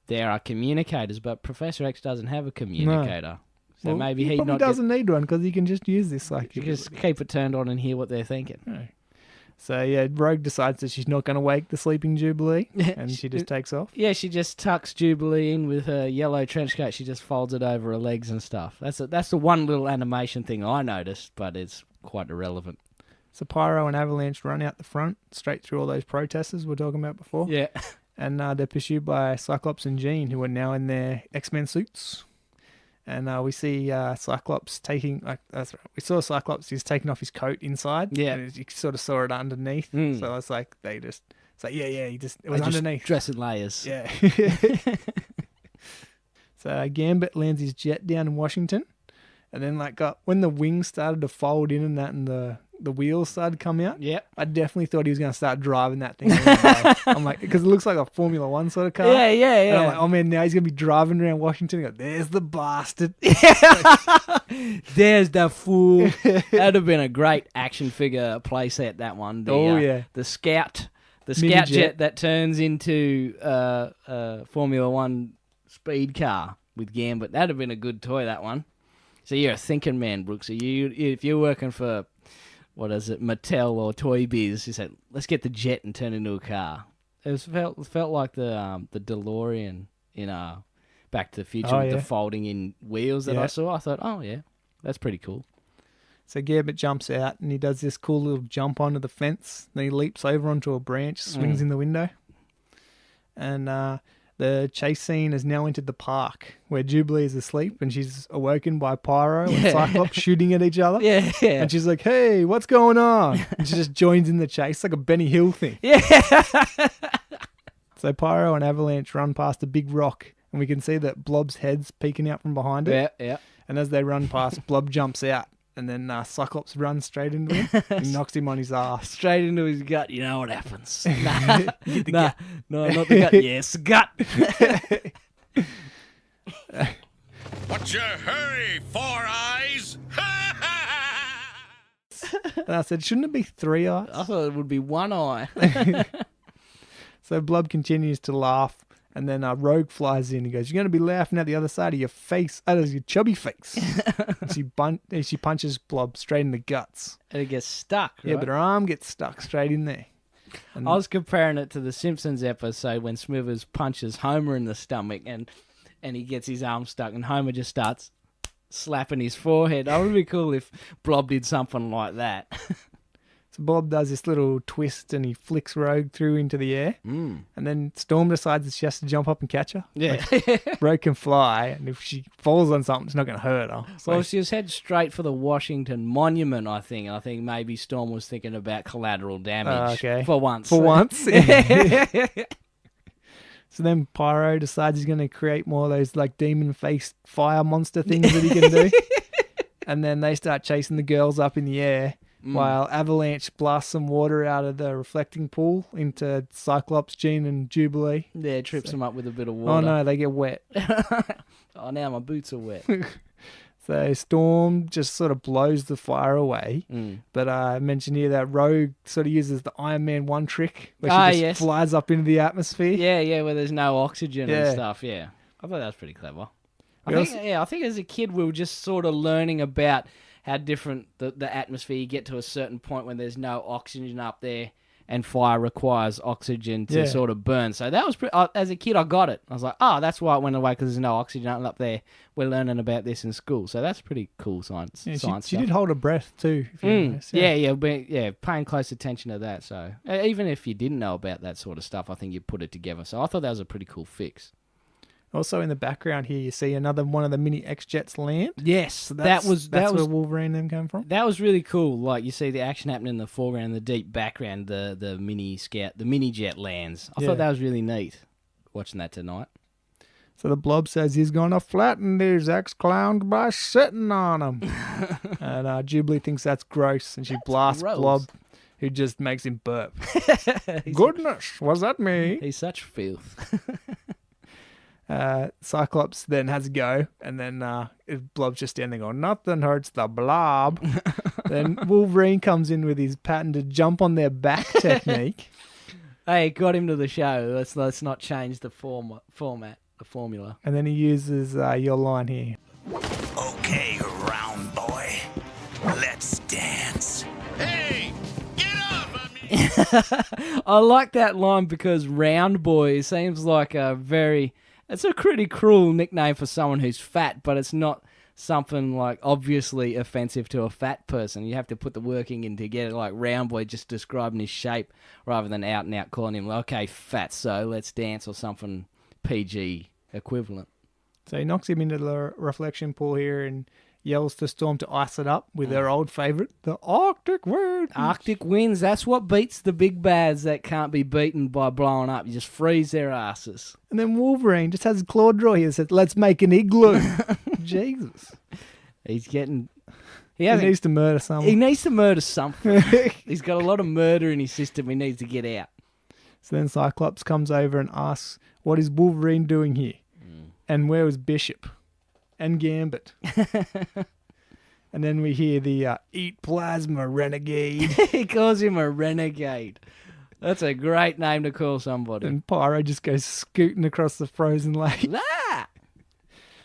S2: their communicators. But Professor X doesn't have a communicator, so
S3: well,
S2: maybe
S3: he probably doesn't need one because he can just use this
S2: you just keep it turned on and hear what they're thinking.
S3: No. So, yeah, Rogue decides that she's not going to wake the sleeping Jubilee, and she just takes off.
S2: Yeah, she just tucks Jubilee in with her yellow trench coat. She just folds it over her legs and stuff. That's the one little animation thing I noticed, but it's quite irrelevant.
S3: So Pyro and Avalanche run out the front, straight through all those protesters we were talking about before.
S2: Yeah.
S3: And they're pursued by Cyclops and Jean, who are now in their X-Men suits. And we see Cyclops taking, we saw Cyclops, he's taking off his coat inside.
S2: Yeah.
S3: And you sort of saw it underneath. So it's like, it was underneath.
S2: Dress in layers.
S3: Yeah. So Gambit lands his jet down in Washington. And then when the wings started to fold in and that, and the wheels started to come out.
S2: Yep.
S3: I definitely thought he was going to start driving that thing. I'm like, because it looks like a Formula One sort of car.
S2: Yeah.
S3: And I'm like, oh man, now he's going to be driving around Washington. I go, there's the bastard.
S2: There's the fool. That'd have been a great action figure playset, that one. The Scout. The Scout jet that turns into Formula One speed car with Gambit. That'd have been a good toy, that one. So you're a thinking man, Brooks. If you're working for, what is it, Mattel or Toy Biz, you said, let's get the jet and turn it into a car. It felt like the DeLorean in Back to the Future with the folding in wheels that I saw. I thought, oh yeah, that's pretty cool.
S3: So Gambit jumps out and he does this cool little jump onto the fence. Then he leaps over onto a branch, swings in the window. And the chase scene has now entered the park where Jubilee is asleep and she's awoken by Pyro and Cyclops shooting at each other.
S2: Yeah.
S3: And she's like, hey, what's going on? And she just joins in the chase, like a Benny Hill thing.
S2: Yeah.
S3: So Pyro and Avalanche run past a big rock and we can see that Blob's head's peeking out from behind it.
S2: Yeah.
S3: And as they run past, Blob jumps out. And then Cyclops runs straight into him and knocks him on his ass.
S2: Straight into his gut. You know what happens. No, not the gut. Yes, gut.
S7: What's your hurry, Four Eyes?
S3: And I said, shouldn't it be three eyes?
S2: I thought it would be one eye.
S3: So Blob continues to laugh. And then Rogue flies in. He goes, you're going to be laughing at the other side of your face. Your chubby face. And she punches Blob straight in the guts.
S2: And it gets stuck, right?
S3: Yeah, but her arm gets stuck straight in there. And
S2: I was comparing it to the Simpsons episode when Smithers punches Homer in the stomach and he gets his arm stuck and Homer just starts slapping his forehead. That would be cool if Blob did something like that.
S3: So Bob does this little twist and he flicks Rogue through into the air. And then Storm decides that she has to jump up and catch her.
S2: Yeah.
S3: Like, Rogue can fly, and if she falls on something, it's not going to hurt her. So,
S2: Well, she was headed straight for the Washington Monument, I think. I think maybe Storm was thinking about collateral damage
S3: okay.
S2: for once.
S3: For once. So then Pyro decides he's going to create more of those like demon-faced fire monster things that he can do. And then they start chasing the girls up in the air while Avalanche blasts some water out of the reflecting pool into Cyclops, Jean, and Jubilee.
S2: Yeah, trips them up with a bit of water.
S3: Oh no, they get wet.
S2: Oh, now my boots are wet.
S3: So Storm just sort of blows the fire away. But I mentioned here that Rogue sort of uses the Iron Man 1 trick where she just flies up into the atmosphere.
S2: Yeah, where there's no oxygen and
S3: Yeah.
S2: stuff, yeah. I thought that was pretty clever. I think as a kid we were just sort of learning about how different the atmosphere, you get to a certain point when there's no oxygen up there and fire requires oxygen to sort of burn. So that was as a kid I got it. I was like, oh, that's why it went away, because there's no oxygen up there. We're learning about this in school. So that's pretty cool science.
S3: Yeah,
S2: science
S3: she
S2: stuff.
S3: did hold her breath too. If you notice,
S2: Paying close attention to that. So even if you didn't know about that sort of stuff, I think you put it together. So I thought that was a pretty cool fix.
S3: Also in the background here, you see another one of the mini X-Jets land.
S2: Yes,
S3: That's where Wolverine and them come from.
S2: That was really cool. Like, you see the action happening in the foreground, the deep background, the mini jet lands. I thought that was really neat. Watching that tonight.
S3: So the Blob says he's going to flatten these X-Clowns by sitting on them. And Jubilee thinks that's gross, and she blasts
S2: gross.
S3: Blob, who just makes him burp. Goodness, was that me?
S2: He's such filth.
S3: Cyclops then has a go, and then Blob's just standing there going, nothing hurts the Blob. Then Wolverine comes in with his patented jump on their back technique.
S2: Hey, got him to the show. Let's not change the format, the formula.
S3: And then he uses your line here.
S7: Okay, round boy. Let's dance. Hey, get up!
S2: I like that line because Round Boy seems like it's a pretty cruel nickname for someone who's fat, but it's not something like obviously offensive to a fat person. You have to put the working in to get it, like Round Boy just describing his shape rather than out and out calling him, okay, fat, so let's dance or something PG equivalent.
S3: So he knocks him into the reflection pool here and yells to Storm to ice it up with her old favourite, the Arctic Wind.
S2: Arctic winds, that's what beats the big bads that can't be beaten by blowing up. You just freeze their asses.
S3: And then Wolverine just has a claw draw here that says, let's make an igloo. Jesus.
S2: He's getting...
S3: He needs to murder someone.
S2: He needs to murder something. He's got a lot of murder in his system he needs to get out.
S3: So then Cyclops comes over and asks, what is Wolverine doing here? And where was Bishop? And Gambit. And then we hear the Eat Plasma Renegade.
S2: He calls him a renegade. That's a great name to call somebody.
S3: And Pyro just goes scooting across the frozen lake.
S2: Ah!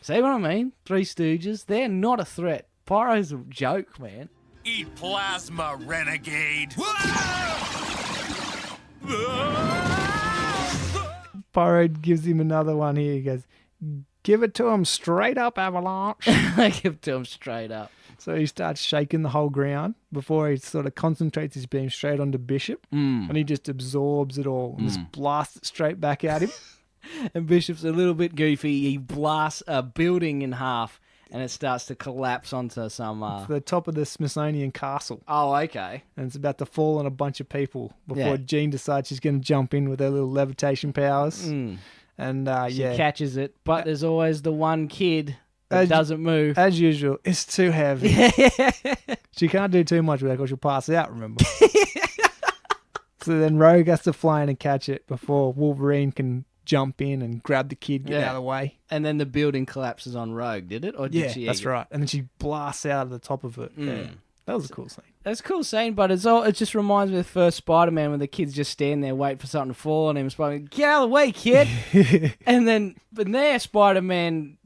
S2: See what I mean? Three Stooges, they're not a threat. Pyro's a joke, man.
S7: Eat plasma, renegade.
S3: Pyro gives him another one here. He goes, give it to him straight up, Avalanche.
S2: I give it to him straight up.
S3: So he starts shaking the whole ground before he sort of concentrates his beam straight onto Bishop. And he just absorbs it all and just blasts it straight back at him.
S2: And Bishop's a little bit goofy. He blasts a building in half and it starts to collapse onto some...
S3: It's the top of the Smithsonian Castle.
S2: Oh, okay.
S3: And it's about to fall on a bunch of people before Jean decides she's going to jump in with her little levitation powers. And
S2: She catches it, but there's always the one kid that doesn't move.
S3: As usual, it's too heavy. She can't do too much with it because she'll pass out, remember? So then Rogue has to fly in and catch it before Wolverine can jump in and grab the kid, get out of the way.
S2: And then the building collapses on Rogue, did it? Or did she
S3: that's right. And then she blasts out of the top of it. Yeah. That was a cool scene.
S2: That's a cool scene, but it just reminds me of the first Spider-Man when the kid's just standing there waiting for something to fall on him. Spider-Man, get out of the way, kid! And then Spider-Man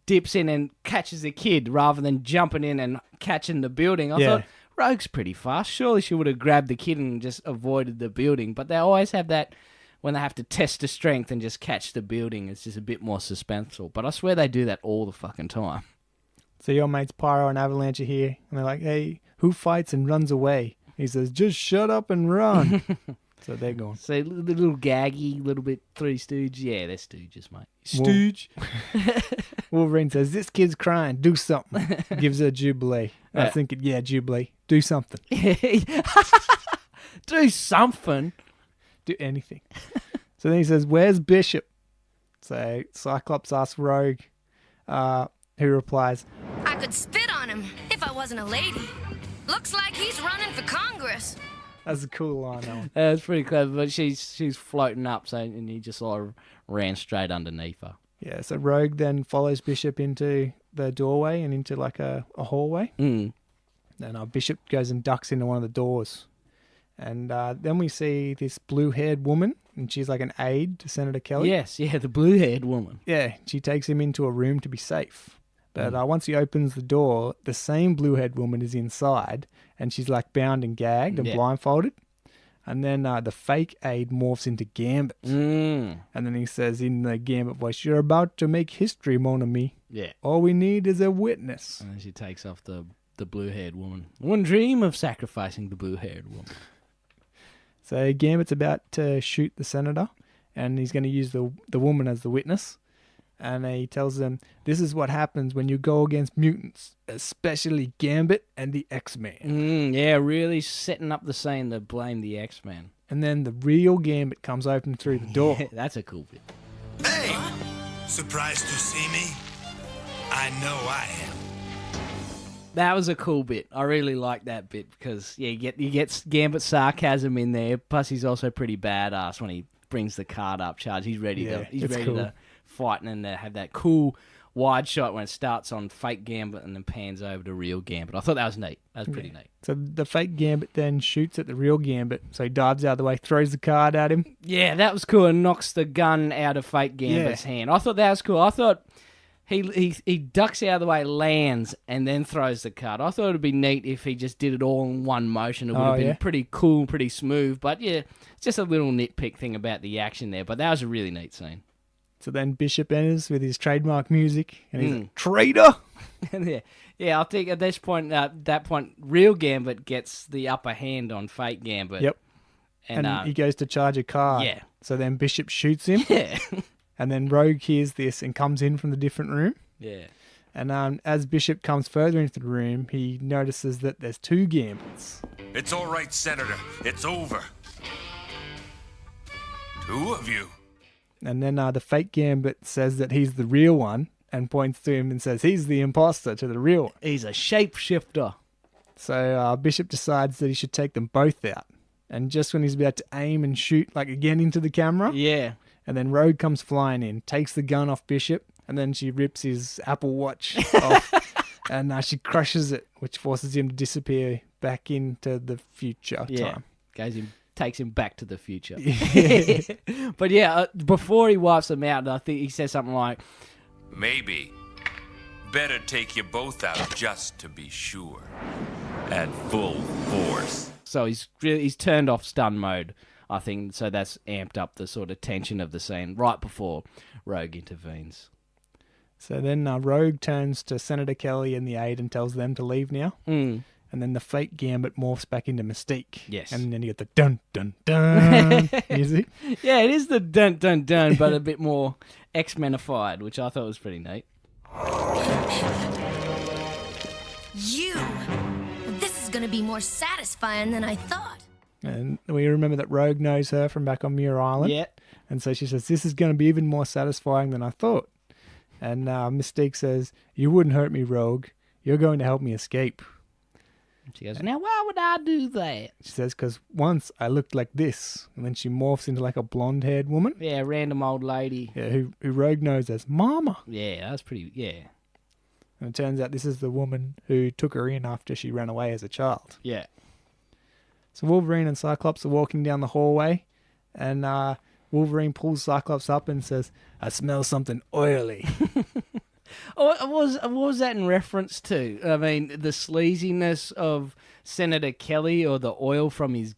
S2: dips in and catches the kid rather than jumping in and catching the building. I thought, Rogue's pretty fast. Surely she would have grabbed the kid and just avoided the building. But they always have that when they have to test the strength and just catch the building. It's just a bit more suspenseful. But I swear they do that all the fucking time.
S3: So your mates Pyro and Avalanche are here, and they're like, hey, who fights and runs away? He says, just shut up and run. So they're gone.
S2: So the little gaggy, little bit Three Stooges. Yeah, they're Stooges, mate. Stooge.
S3: Wolverine says, this kid's crying. Do something. Gives her Jubilee. I was thinking, yeah, Jubilee. Do something.
S2: Do something.
S3: Do anything. So then he says, where's Bishop? So Cyclops asks Rogue, who replies,
S4: I could spit on him if I wasn't a lady. Looks like he's running for Congress.
S3: that's a cool line, that one.
S2: That's pretty clever, but she's floating up, so and he just sort of ran straight underneath her.
S3: Yeah, so Rogue then follows Bishop into the doorway and into like a hallway.
S2: Mm.
S3: And Bishop goes and ducks into one of the doors. And then we see this blue-haired woman, and she's like an aide to Senator Kelly.
S2: Yes, yeah, the blue-haired woman.
S3: Yeah, she takes him into a room to be safe. But blonce he opens the door, the same blue-haired woman is inside, and she's like bound and gagged and blindfolded. And then the fake aide morphs into Gambit.
S2: Mm.
S3: And then he says in the Gambit voice, you're about to make history, mon ami.
S2: Yeah.
S3: All we need is a witness.
S2: And then she takes off the blue-haired woman. One dream of sacrificing the blue-haired woman.
S3: So Gambit's about to shoot the senator, and he's going to use the woman as the witness. And he tells them, this is what happens when you go against mutants, especially Gambit and the X-Men.
S2: Yeah, really setting up the scene to blame the X-Men.
S3: And then the real Gambit comes open through the door.
S2: That's a cool bit.
S8: Hey! Surprised to see me? I know I am.
S2: That was a cool bit. I really like that bit because you get Gambit's sarcasm in there. Plus, he's also pretty badass when he brings the card up, charge. He's ready to fight and to have that cool wide shot when it starts on fake Gambit and then pans over to real Gambit. I thought that was neat. That was pretty neat.
S3: So the fake Gambit then shoots at the real Gambit. So he dives out of the way, throws the card at him.
S2: Yeah, that was cool, and knocks the gun out of fake Gambit's hand. I thought that was cool. I thought he ducks out of the way, lands, and then throws the card. I thought it would be neat if he just did it all in one motion. It would have been pretty cool, pretty smooth. But yeah, it's just a little nitpick thing about the action there. But that was a really neat scene.
S3: So then Bishop enters with his trademark music, and he's like, traitor!
S2: Yeah, I think at this point, real Gambit gets the upper hand on fake Gambit.
S3: Yep. And he goes to charge a card.
S2: Yeah.
S3: So then Bishop shoots him.
S2: Yeah.
S3: And then Rogue hears this and comes in from the different room.
S2: Yeah.
S3: And as Bishop comes further into the room, he notices that there's two Gambits.
S7: It's all right, Senator. It's over. Two of you.
S3: And then the fake Gambit says that he's the real one and points to him and says he's the imposter to the real one.
S2: He's a shapeshifter.
S3: So Bishop decides that he should take them both out. And just when he's about to aim and shoot, like again into the camera.
S2: Yeah.
S3: And then Rogue comes flying in, takes the gun off Bishop, and then she rips his Apple Watch off. And she crushes it, which forces him to disappear back into the future time.
S2: Takes him back to the future.
S3: Yeah.
S2: But yeah, before he wipes them out, I think he says something like,
S7: Maybe. Better take you both out just to be sure. At full force.
S2: So he's turned off stun mode, I think, so that's amped up the sort of tension of the scene right before Rogue intervenes.
S3: So then Rogue turns to Senator Kelly and the aide and tells them to leave now.
S2: Mm.
S3: And then the fake Gambit morphs back into Mystique.
S2: Yes.
S3: And then you get the dun dun dun music.
S2: Yeah, it is the dun dun dun, but a bit more X-Menified, which I thought was pretty neat.
S4: You! This is gonna be more satisfying than I thought.
S3: And we remember that Rogue knows her from back on Muir Island.
S2: Yeah.
S3: And so she says, this is going to be even more satisfying than I thought. And Mystique says, you wouldn't hurt me, Rogue. You're going to help me escape.
S2: She goes, now why would I do that?
S3: She says, because once I looked like this. And then she morphs into like a blonde-haired woman.
S2: Yeah, random old lady.
S3: Yeah, who Rogue knows as Mama.
S2: Yeah, that's pretty, yeah.
S3: And it turns out this is the woman who took her in after she ran away as a child.
S2: Yeah.
S3: So Wolverine and Cyclops are walking down the hallway, and Wolverine pulls Cyclops up and says, I smell something oily.
S2: What was that in reference to? I mean, the sleaziness of Senator Kelly or the oil from his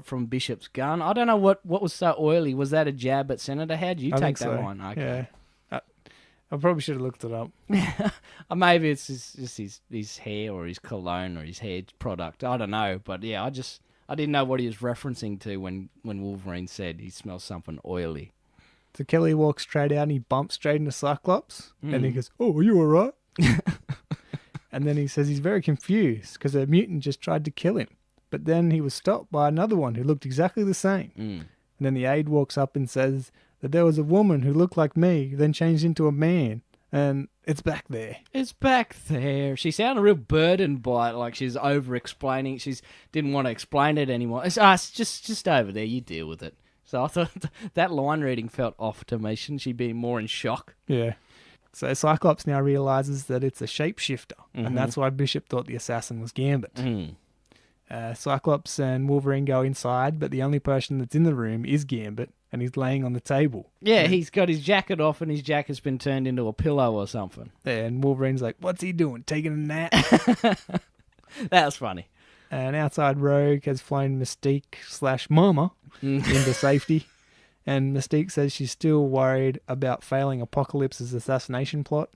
S2: from Bishop's gun? I don't know what was so oily. Was that a jab at Senator? How'd you take that line? Okay.
S3: Yeah. I probably should have looked it up.
S2: Maybe it's just his hair or his cologne or his hair product. I don't know. But yeah, I didn't know what he was referencing to when Wolverine said he smells something oily.
S3: So Kelly walks straight out and he bumps straight into Cyclops. And he goes, "Oh, are you all right?" And then he says he's very confused because a mutant just tried to kill him. But then he was stopped by another one who looked exactly the same. And then the aide walks up and says that there was a woman who looked like me, then changed into a man. And it's back there.
S2: It's back there. She sounded real burdened by it, like she's over-explaining. She didn't want to explain it anymore. It's just over there. You deal with it. So I thought that line reading felt off to me. Shouldn't she be more in shock?
S3: Yeah. So Cyclops now realizes that it's a shapeshifter, and that's why Bishop thought the assassin was Gambit. Cyclops and Wolverine go inside, but the only person that's in the room is Gambit, and he's laying on the table.
S2: Yeah, he's got his jacket off, and his jacket's been turned into a pillow or something.
S3: And Wolverine's like, "What's he doing? Taking a nap?"
S2: That was funny.
S3: And outside, Rogue has flown Mystique/Mama into safety. And Mystique says she's still worried about failing Apocalypse's assassination plot.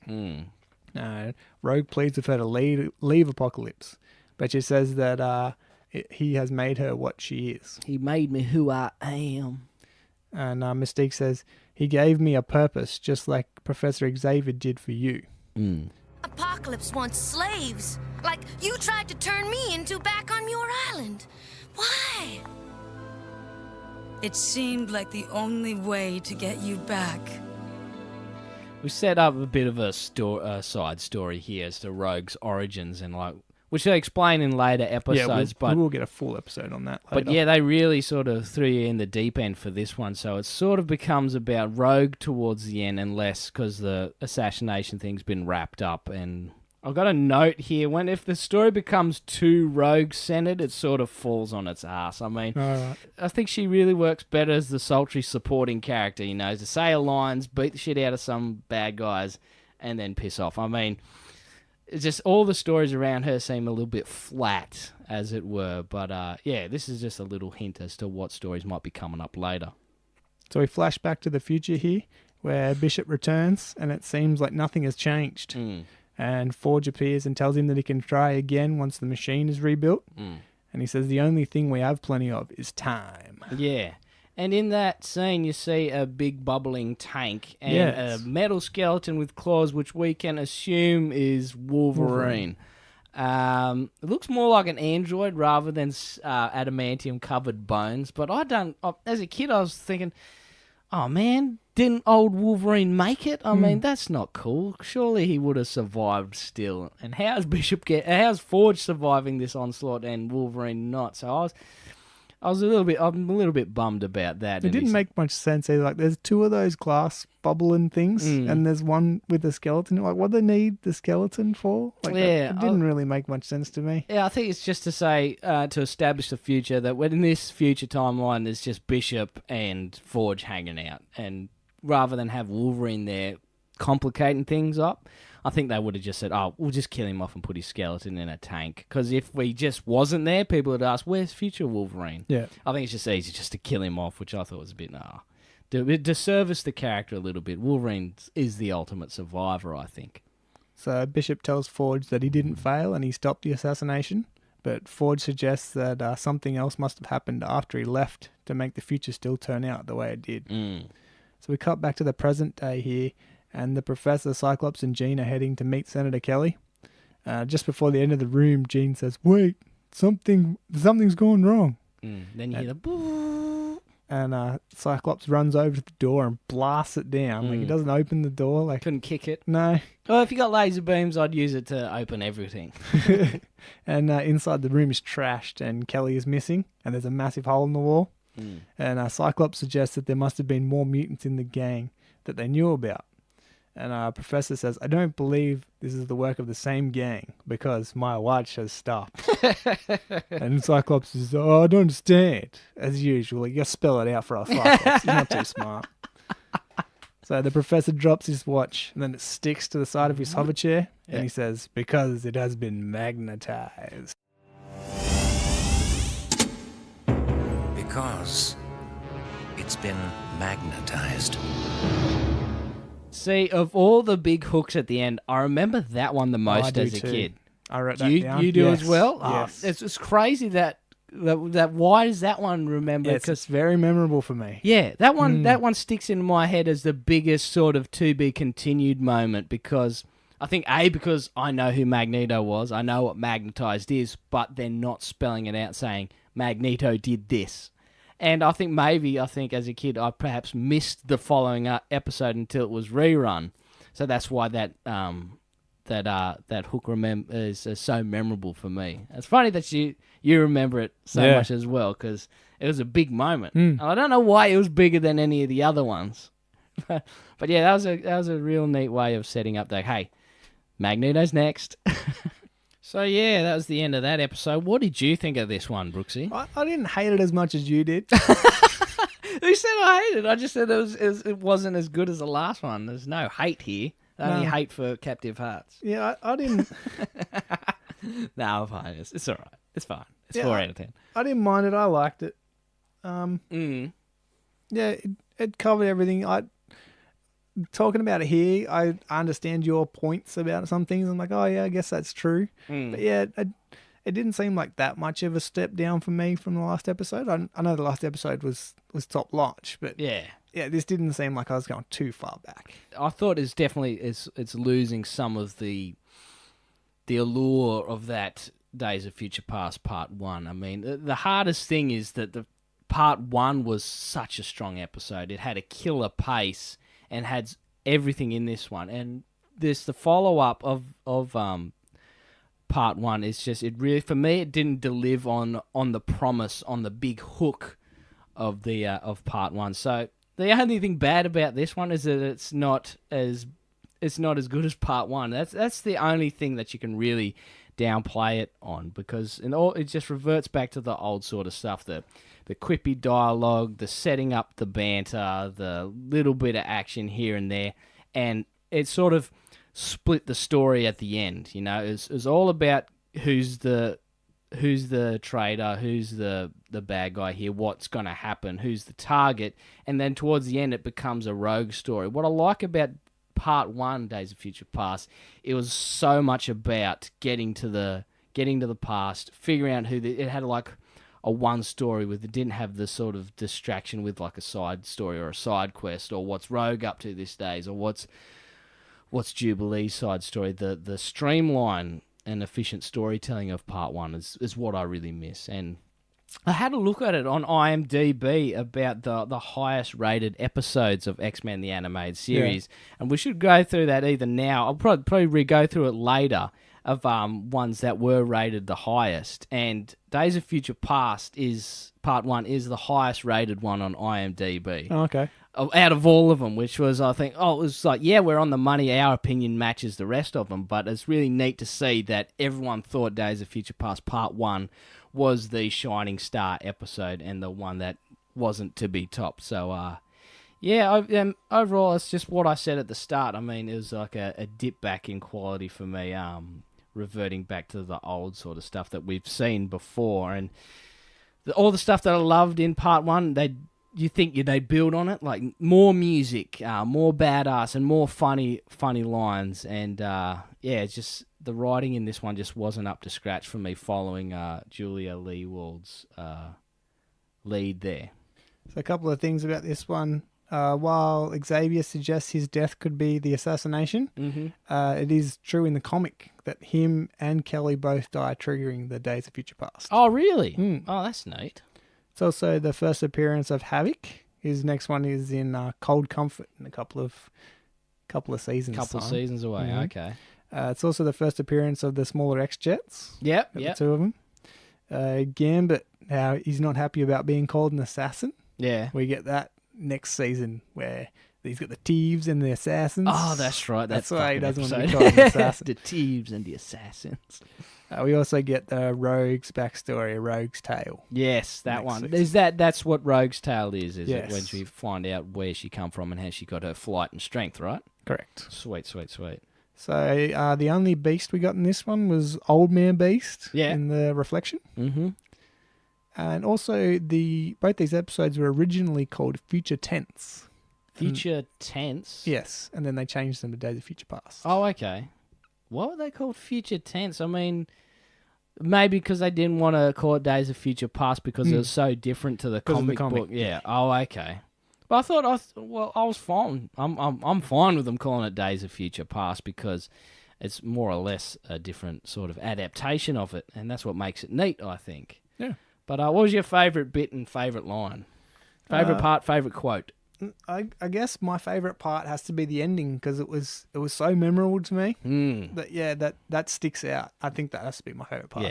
S3: Rogue pleads with her to leave Apocalypse, but she says that he has made her what she is.
S2: He made me who I am.
S3: And Mystique says, he gave me a purpose, just like Professor Xavier did for you.
S4: Apocalypse wants slaves, like you tried to turn me into back on your island. Why?
S9: It seemed like the only way to get you back.
S2: We set up a bit of a side story here as to Rogue's origins, and which they explain in later episodes.
S3: We will get a full episode on that later.
S2: But yeah, they really sort of threw you in the deep end for this one, so it sort of becomes about Rogue towards the end, and less because the assassination thing's been wrapped up. And I've got a note here: if the story becomes too Rogue-centered, it sort of falls on its ass. I mean, I think she really works better as the sultry supporting character, to say her lines, beat the shit out of some bad guys, and then piss off. I mean, it's just all the stories around her seem a little bit flat, as it were. But yeah, this is just a little hint as to what stories might be coming up later.
S3: So we flash back to the future here, where Bishop returns, and it seems like nothing has changed. And Forge appears and tells him that he can try again once the machine is rebuilt. And he says the only thing we have plenty of is time.
S2: Yeah. And in that scene, you see a big bubbling tank and a metal skeleton with claws, which we can assume is Wolverine. It looks more like an android rather than adamantium-covered bones. But as a kid, I was thinking, oh man, didn't old Wolverine make it? I mean, that's not cool. Surely he would have survived still. And how's Forge surviving this onslaught and Wolverine not? So I'm a little bit bummed about that.
S3: It didn't make much sense either. Like, there's two of those glass bubbling things, and there's one with a skeleton. Like, what do they need the skeleton for? It didn't really make much sense to me.
S2: Yeah, I think it's just to say, to establish the future, that when in this future timeline, there's just Bishop and Forge hanging out. And rather than have Wolverine there complicating things up, I think they would have just said, oh, we'll just kill him off and put his skeleton in a tank. Because if we just wasn't there, people would ask, where's future Wolverine?
S3: Yeah.
S2: I think it's just easy just to kill him off, which I thought was a bit, disservice the character a little bit. Wolverine is the ultimate survivor, I think.
S3: So Bishop tells Forge that he didn't fail and he stopped the assassination. But Forge suggests that something else must have happened after he left to make the future still turn out the way it did. So we cut back to the present day here, and the Professor, Cyclops, and Jean are heading to meet Senator Kelly. Just before the end of the room, Jean says, "Wait, something's gone wrong."
S2: Then you hear the boo.
S3: And Cyclops runs over to the door and blasts it down. Like, he doesn't open the door.
S2: Couldn't kick it.
S3: No.
S2: Well, if you got laser beams, I'd use it to open everything.
S3: And inside the room is trashed, and Kelly is missing, and there's a massive hole in the wall. And Cyclops suggests that there must have been more mutants in the gang that they knew about. And Professor says, I don't believe this is the work of the same gang because my watch has stopped. And Cyclops says, oh, I don't understand. As usual, you got to spell it out for us Cyclops. He's not too smart. So the Professor drops his watch and then it sticks to the side of his hover chair. And he says, because it has been magnetized.
S10: Because it's been magnetized.
S2: See, of all the big hooks at the end, I remember that one the most
S3: do
S2: as a
S3: too.
S2: kid.
S3: I wrote
S2: Do
S3: that
S2: you,
S3: down.
S2: you do
S3: Yes.
S2: as well?
S3: Yes.
S2: Oh, it's crazy that why does that one remember?
S3: Yeah, it's very memorable for me.
S2: Yeah, that one sticks in my head as the biggest sort of to be continued moment because I think because I know who Magneto was, I know what magnetized is, but they're not spelling it out saying Magneto did this. And I think as a kid I perhaps missed the following episode until it was rerun. So that's why that hook is so memorable for me. It's funny that you remember it so much as well because it was a big moment. And I don't know why it was bigger than any of the other ones, but yeah, that was a real neat way of setting up that. Hey, Magneto's next. So yeah, that was the end of that episode. What did you think of this one, Brooksy?
S3: I didn't hate it as much as you did.
S2: Who said I hated it? I just said it wasn't as good as the last one. There's no hate here. Only hate for Captive Hearts.
S3: Yeah, I didn't.
S2: No, fine. It's all right. It's fine. It's 4 out of 10.
S3: I didn't mind it. I liked it. Yeah, it covered everything. Talking about it here, I understand your points about some things. I'm like, oh yeah, I guess that's true. But yeah, it didn't seem like that much of a step down for me from the last episode. I know the last episode was top notch, but yeah, this didn't seem like I was going too far back.
S2: I thought it's definitely it's losing some of the allure of that Days of Future Past Part 1. I mean, the hardest thing is that the Part 1 was such a strong episode. It had a killer pace and had everything in this one. And the follow-up of Part 1 is just, it really, for me, it didn't deliver on the promise, on the big hook of Part 1. So the only thing bad about this one is that it's not as good as Part 1. That's the only thing that you can really downplay it on, because it just reverts back to the old sort of stuff, the quippy dialogue, the setting up the banter, the little bit of action here and there, and it sort of split the story at the end. You know, it's all about who's the traitor, who's the bad guy here, what's going to happen, who's the target, and then towards the end it becomes a rogue story. What I like about Part 1, Days of Future Past, it was so much about getting to the past, figuring out it had like a one story with, it didn't have the sort of distraction with like a side story or a side quest or what's Rogue up to these days or what's Jubilee's side story. The streamline and efficient storytelling of Part 1 is what I really miss. And I had a look at it on IMDb about the highest rated episodes of X-Men the Animated Series, and we should go through that either now. I'll probably go through it later of ones that were rated the highest. And Days of Future Past is Part 1 is the highest rated one on IMDb.
S3: Oh, okay.
S2: Out of all of them, which was, I think, it was like, yeah, we're on the money. Our opinion matches the rest of them, but it's really neat to see that everyone thought Days of Future Past Part 1 was the shining star episode and the one that wasn't to be topped. So, overall, it's just what I said at the start. I mean, it was like a dip back in quality for me, reverting back to the old sort of stuff that we've seen before. And all the stuff that I loved in Part 1, you think they build on it, like more music, more badass, and more funny lines. And it's just the writing in this one just wasn't up to scratch for me following Julia Leewald's lead there.
S3: So a couple of things about this one. While Xavier suggests his death could be the assassination, it is true in the comic that him and Kelly both die, triggering the Days of Future Past.
S2: Oh, really? Oh, that's neat.
S3: It's also the first appearance of Havoc. His next one is in Cold Comfort in a couple of seasons.
S2: Seasons away.
S3: Mm-hmm.
S2: Okay.
S3: It's also the first appearance of the smaller X-Jets.
S2: Yep.
S3: The two of them. Gambit, how he's not happy about being called an assassin.
S2: Yeah.
S3: We get that next season where he's got the thieves and the assassins.
S2: Oh, that's right.
S3: That's why he doesn't want to be
S2: episode.
S3: called an assassin.
S2: The thieves and the assassins.
S3: We also get the Rogue's backstory, Rogue's Tale.
S2: Yes, that
S3: next
S2: one.
S3: season.
S2: Is that's what Rogue's Tale is
S3: Yes.
S2: it? When she find out where she come from and how she got her flight and strength, right?
S3: Correct.
S2: Sweet.
S3: So the only beast we got in this one was Old Man Beast in the Reflection.
S2: Mm-hmm.
S3: And also both these episodes were originally called Future Tense.
S2: Future tense?
S3: Yes, and then they changed them to Days of Future Past.
S2: Oh, okay. What were they called future tense? I mean, maybe because they didn't want to call it Days of Future Past because it was so different to the comic book. Yeah. Oh, okay. But I thought I was fine. I'm fine with them calling it Days of Future Past because it's more or less a different sort of adaptation of it, and that's what makes it neat, I think.
S3: Yeah.
S2: But what was your favourite bit and favourite line? Favourite part, favourite quote?
S3: I guess my favourite part has to be the ending because it was so memorable to me. That sticks out. I think that has to be my favourite part.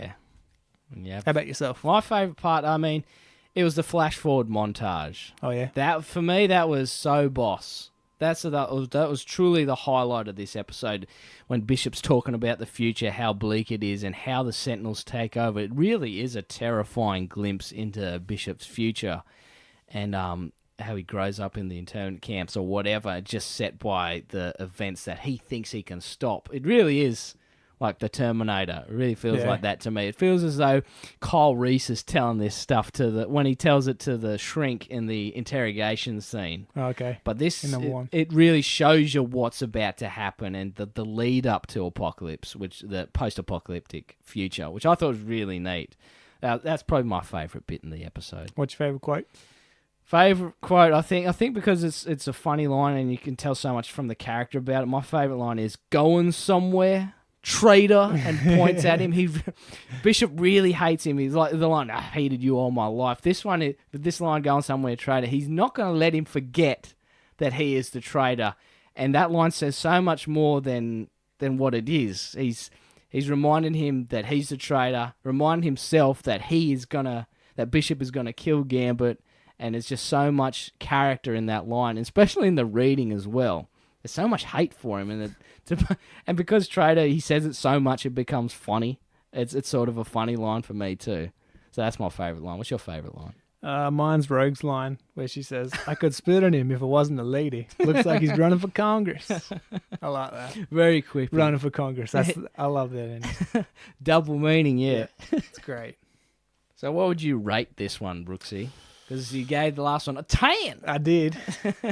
S2: Yeah.
S3: How about yourself?
S2: My favourite part, I mean, it was the flash forward montage.
S3: Oh yeah.
S2: That for me, that was so boss. That was truly the highlight of this episode when Bishop's talking about the future, how bleak it is, and how the Sentinels take over. It really is a terrifying glimpse into Bishop's future, and how he grows up in the internment camps or whatever, just set by the events that he thinks he can stop. It really is like the Terminator. It really feels like that to me. It feels as though Kyle Reese is telling this stuff when he tells it to the shrink in the interrogation scene.
S3: Oh, okay.
S2: But this,
S3: in number one.
S2: It really shows you what's about to happen and the lead up to Apocalypse, which the post-apocalyptic future, which I thought was really neat. That's probably my favourite bit in the episode.
S3: What's your favourite quote?
S2: Favorite quote, I think because it's a funny line and you can tell so much from the character about it. My favorite line is "going somewhere, traitor," and points at him. Bishop really hates him. He's like the line, "I hated you all my life." This line, "going somewhere, traitor," he's not going to let him forget that he is the traitor, and that line says so much more than what it is. He's reminding him that he's the traitor, reminding himself that that Bishop is gonna kill Gambit. And there's just so much character in that line, especially in the reading as well. There's so much hate for him, and because Trader, he says it so much, it becomes funny. It's sort of a funny line for me too. So that's my favourite line. What's your favourite line?
S3: Mine's Rogue's line, where she says, "I could spit on him if it wasn't a lady. Looks like he's running for Congress." I like that.
S2: Very quick.
S3: Running for Congress. I love that.
S2: Double meaning, yeah.
S3: It's great.
S2: So what would you rate this one, Brooksy? Because you gave the last one a 10.
S3: I did.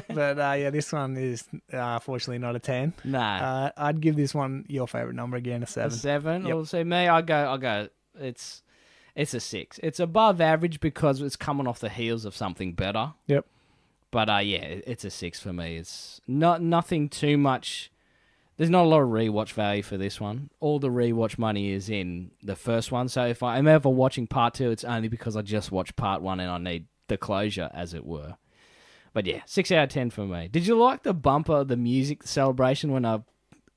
S3: But this one is fortunately not a 10.
S2: No.
S3: I'd give this one your favourite number again, a 7.
S2: A 7?
S3: Yep.
S2: Well, see, me, I'll go, it's a 6. It's above average because it's coming off the heels of something better.
S3: Yep.
S2: But it's a 6 for me. It's nothing too much. There's not a lot of rewatch value for this one. All the rewatch money is in the first one. So if I'm ever watching part 2, it's only because I just watched part 1 and I need the closure, as it were. But yeah, 6 out of 10 for me. Did you like the bumper, the music celebration when I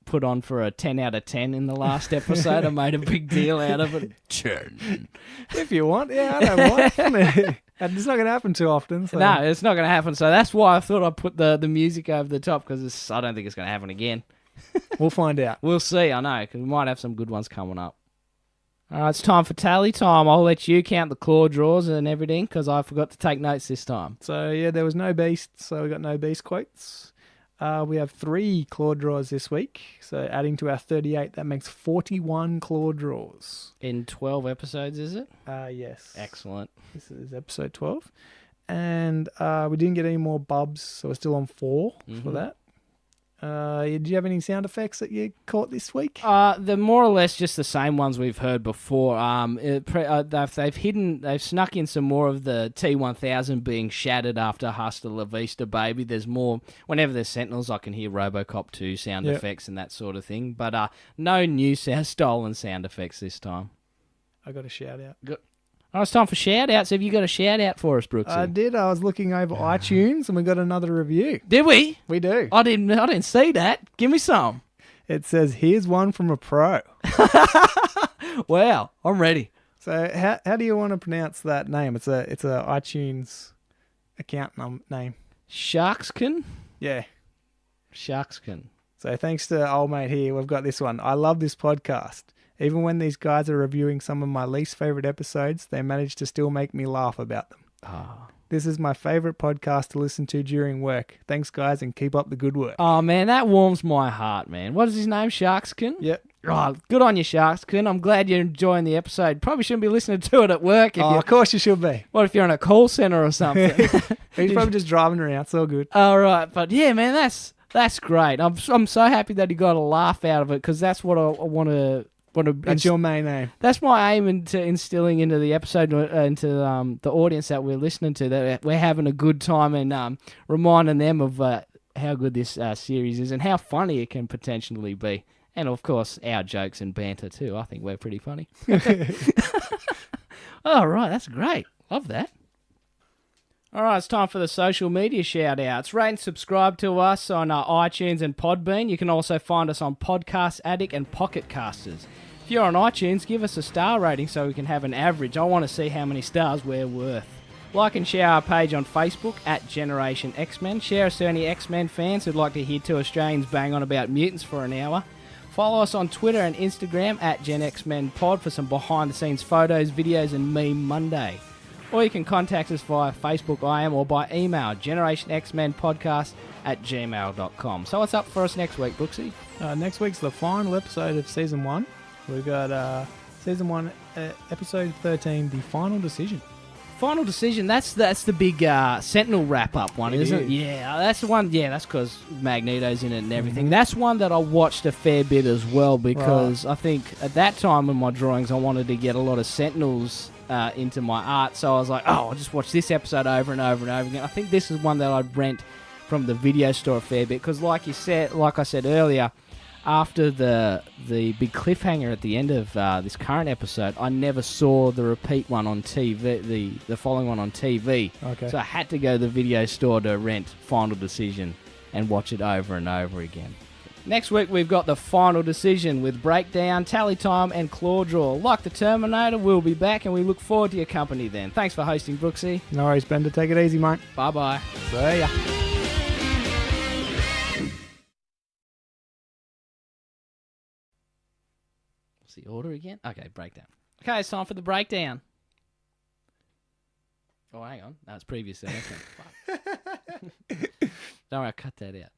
S2: put on for a 10 out of 10 in the last episode? I made a big deal out of it. 10.
S3: If you want, yeah, I don't mind. It's not going to happen too often. So.
S2: No, it's not going to happen. So that's why I thought I'd put the music over the top, because I don't think it's going to happen again.
S3: We'll find out.
S2: We'll see, I know, because we might have some good ones coming up. It's time for tally time. I'll let you count the claw draws and everything because I forgot to take notes this time.
S3: So, yeah, there was no beast, so we got no beast quotes. We have 3 claw draws this week. So, adding to our 38, that makes 41 claw draws.
S2: In 12 episodes, is it?
S3: Yes.
S2: Excellent.
S3: This is episode 12. And we didn't get any more bubs, so we're still on 4 for that. Did you have any sound effects that you caught this week?
S2: They're more or less just the same ones we've heard before. They've snuck in some more of the T-1000 being shattered after Hasta La Vista Baby. There's more, whenever there's Sentinels, I can hear RoboCop 2 sound effects and that sort of thing. But no new stolen sound effects this time.
S3: I got a shout out.
S2: Oh, it's time for shout-outs. Have you got a shout-out for us, Brooksy?
S3: I did. I was looking over iTunes and we got another review.
S2: Did we?
S3: We do.
S2: I didn't see that. Give me some.
S3: It says, "Here's one from a pro."
S2: Wow, I'm ready.
S3: So how do you want to pronounce that name? It's a iTunes account name.
S2: Sharkskin?
S3: Yeah.
S2: Sharkskin.
S3: So thanks to old mate here, we've got this one. "I love this podcast. Even when these guys are reviewing some of my least favourite episodes, they manage to still make me laugh about them. This is my favourite podcast to listen to during work. Thanks, guys, and keep up the good work."
S2: Oh, man, that warms my heart, man. What is his name? Sharkskin?
S3: Yep.
S2: Oh, good on you, Sharks. Kun. I'm glad you're enjoying the episode. Probably shouldn't be listening to it at work.
S3: Of course you should be.
S2: What if you're in a call center or something?
S3: He's probably just driving around. It's all good.
S2: All right, but yeah, man, that's great. I'm so happy that he got a laugh out of it because that's what I want to.
S3: That's your main aim.
S2: That's my aim into instilling into the episode, into the audience that we're listening to, that we're having a good time and reminding them of how good this series is and how funny it can potentially be. And, of course, our jokes and banter, too. I think we're pretty funny. All right, that's great. Love that. All right, it's time for the social media shout-outs. Rate and subscribe to us on iTunes and Podbean. You can also find us on Podcast Addict and Pocket Casters. If you're on iTunes, give us a star rating so we can have an average. I want to see how many stars we're worth. Like and share our page on Facebook at Generation X-Men. Share us to any X-Men fans who'd like to hear two Australians bang on about mutants for an hour. Follow us on Twitter and Instagram at GenXmenPod for some behind-the-scenes photos, videos, and Meme Monday. Or you can contact us via Facebook IM or by email, generationxmenpodcast@gmail.com. So what's up for us next week, Brooksy?
S3: Next week's the final episode of Season 1. We've got Season 1, Episode 13, The Final Decision.
S2: Final Decision, that's the big Sentinel wrap-up one, isn't it? Yeah, that's the one. Yeah, that's because Magneto's in it and everything. That's one that I watched a fair bit as well because I think at that time in my drawings I wanted to get a lot of Sentinels into my art, so I was like, oh, I'll just watch this episode over and over and over again. I think this is one that I'd rent from the video store a fair bit because, like I said earlier, after the big cliffhanger at the end of this current episode, I never saw the repeat one on TV, the following one on TV.
S3: Okay.
S2: So I had to go to the video store to rent Final Decision and watch it over and over again. Next week, we've got the Final Decision with Breakdown, Tally Time, and Claw Draw. Like the Terminator, we'll be back, and we look forward to your company then. Thanks for hosting, Brooksy.
S3: No worries, Bender. Take it easy, mate.
S2: Bye-bye.
S3: See ya.
S2: What's the order again? Okay, Breakdown. Okay, it's time for the Breakdown. Oh, hang on. No, it's previous then. Okay. Don't worry, I'll cut that out.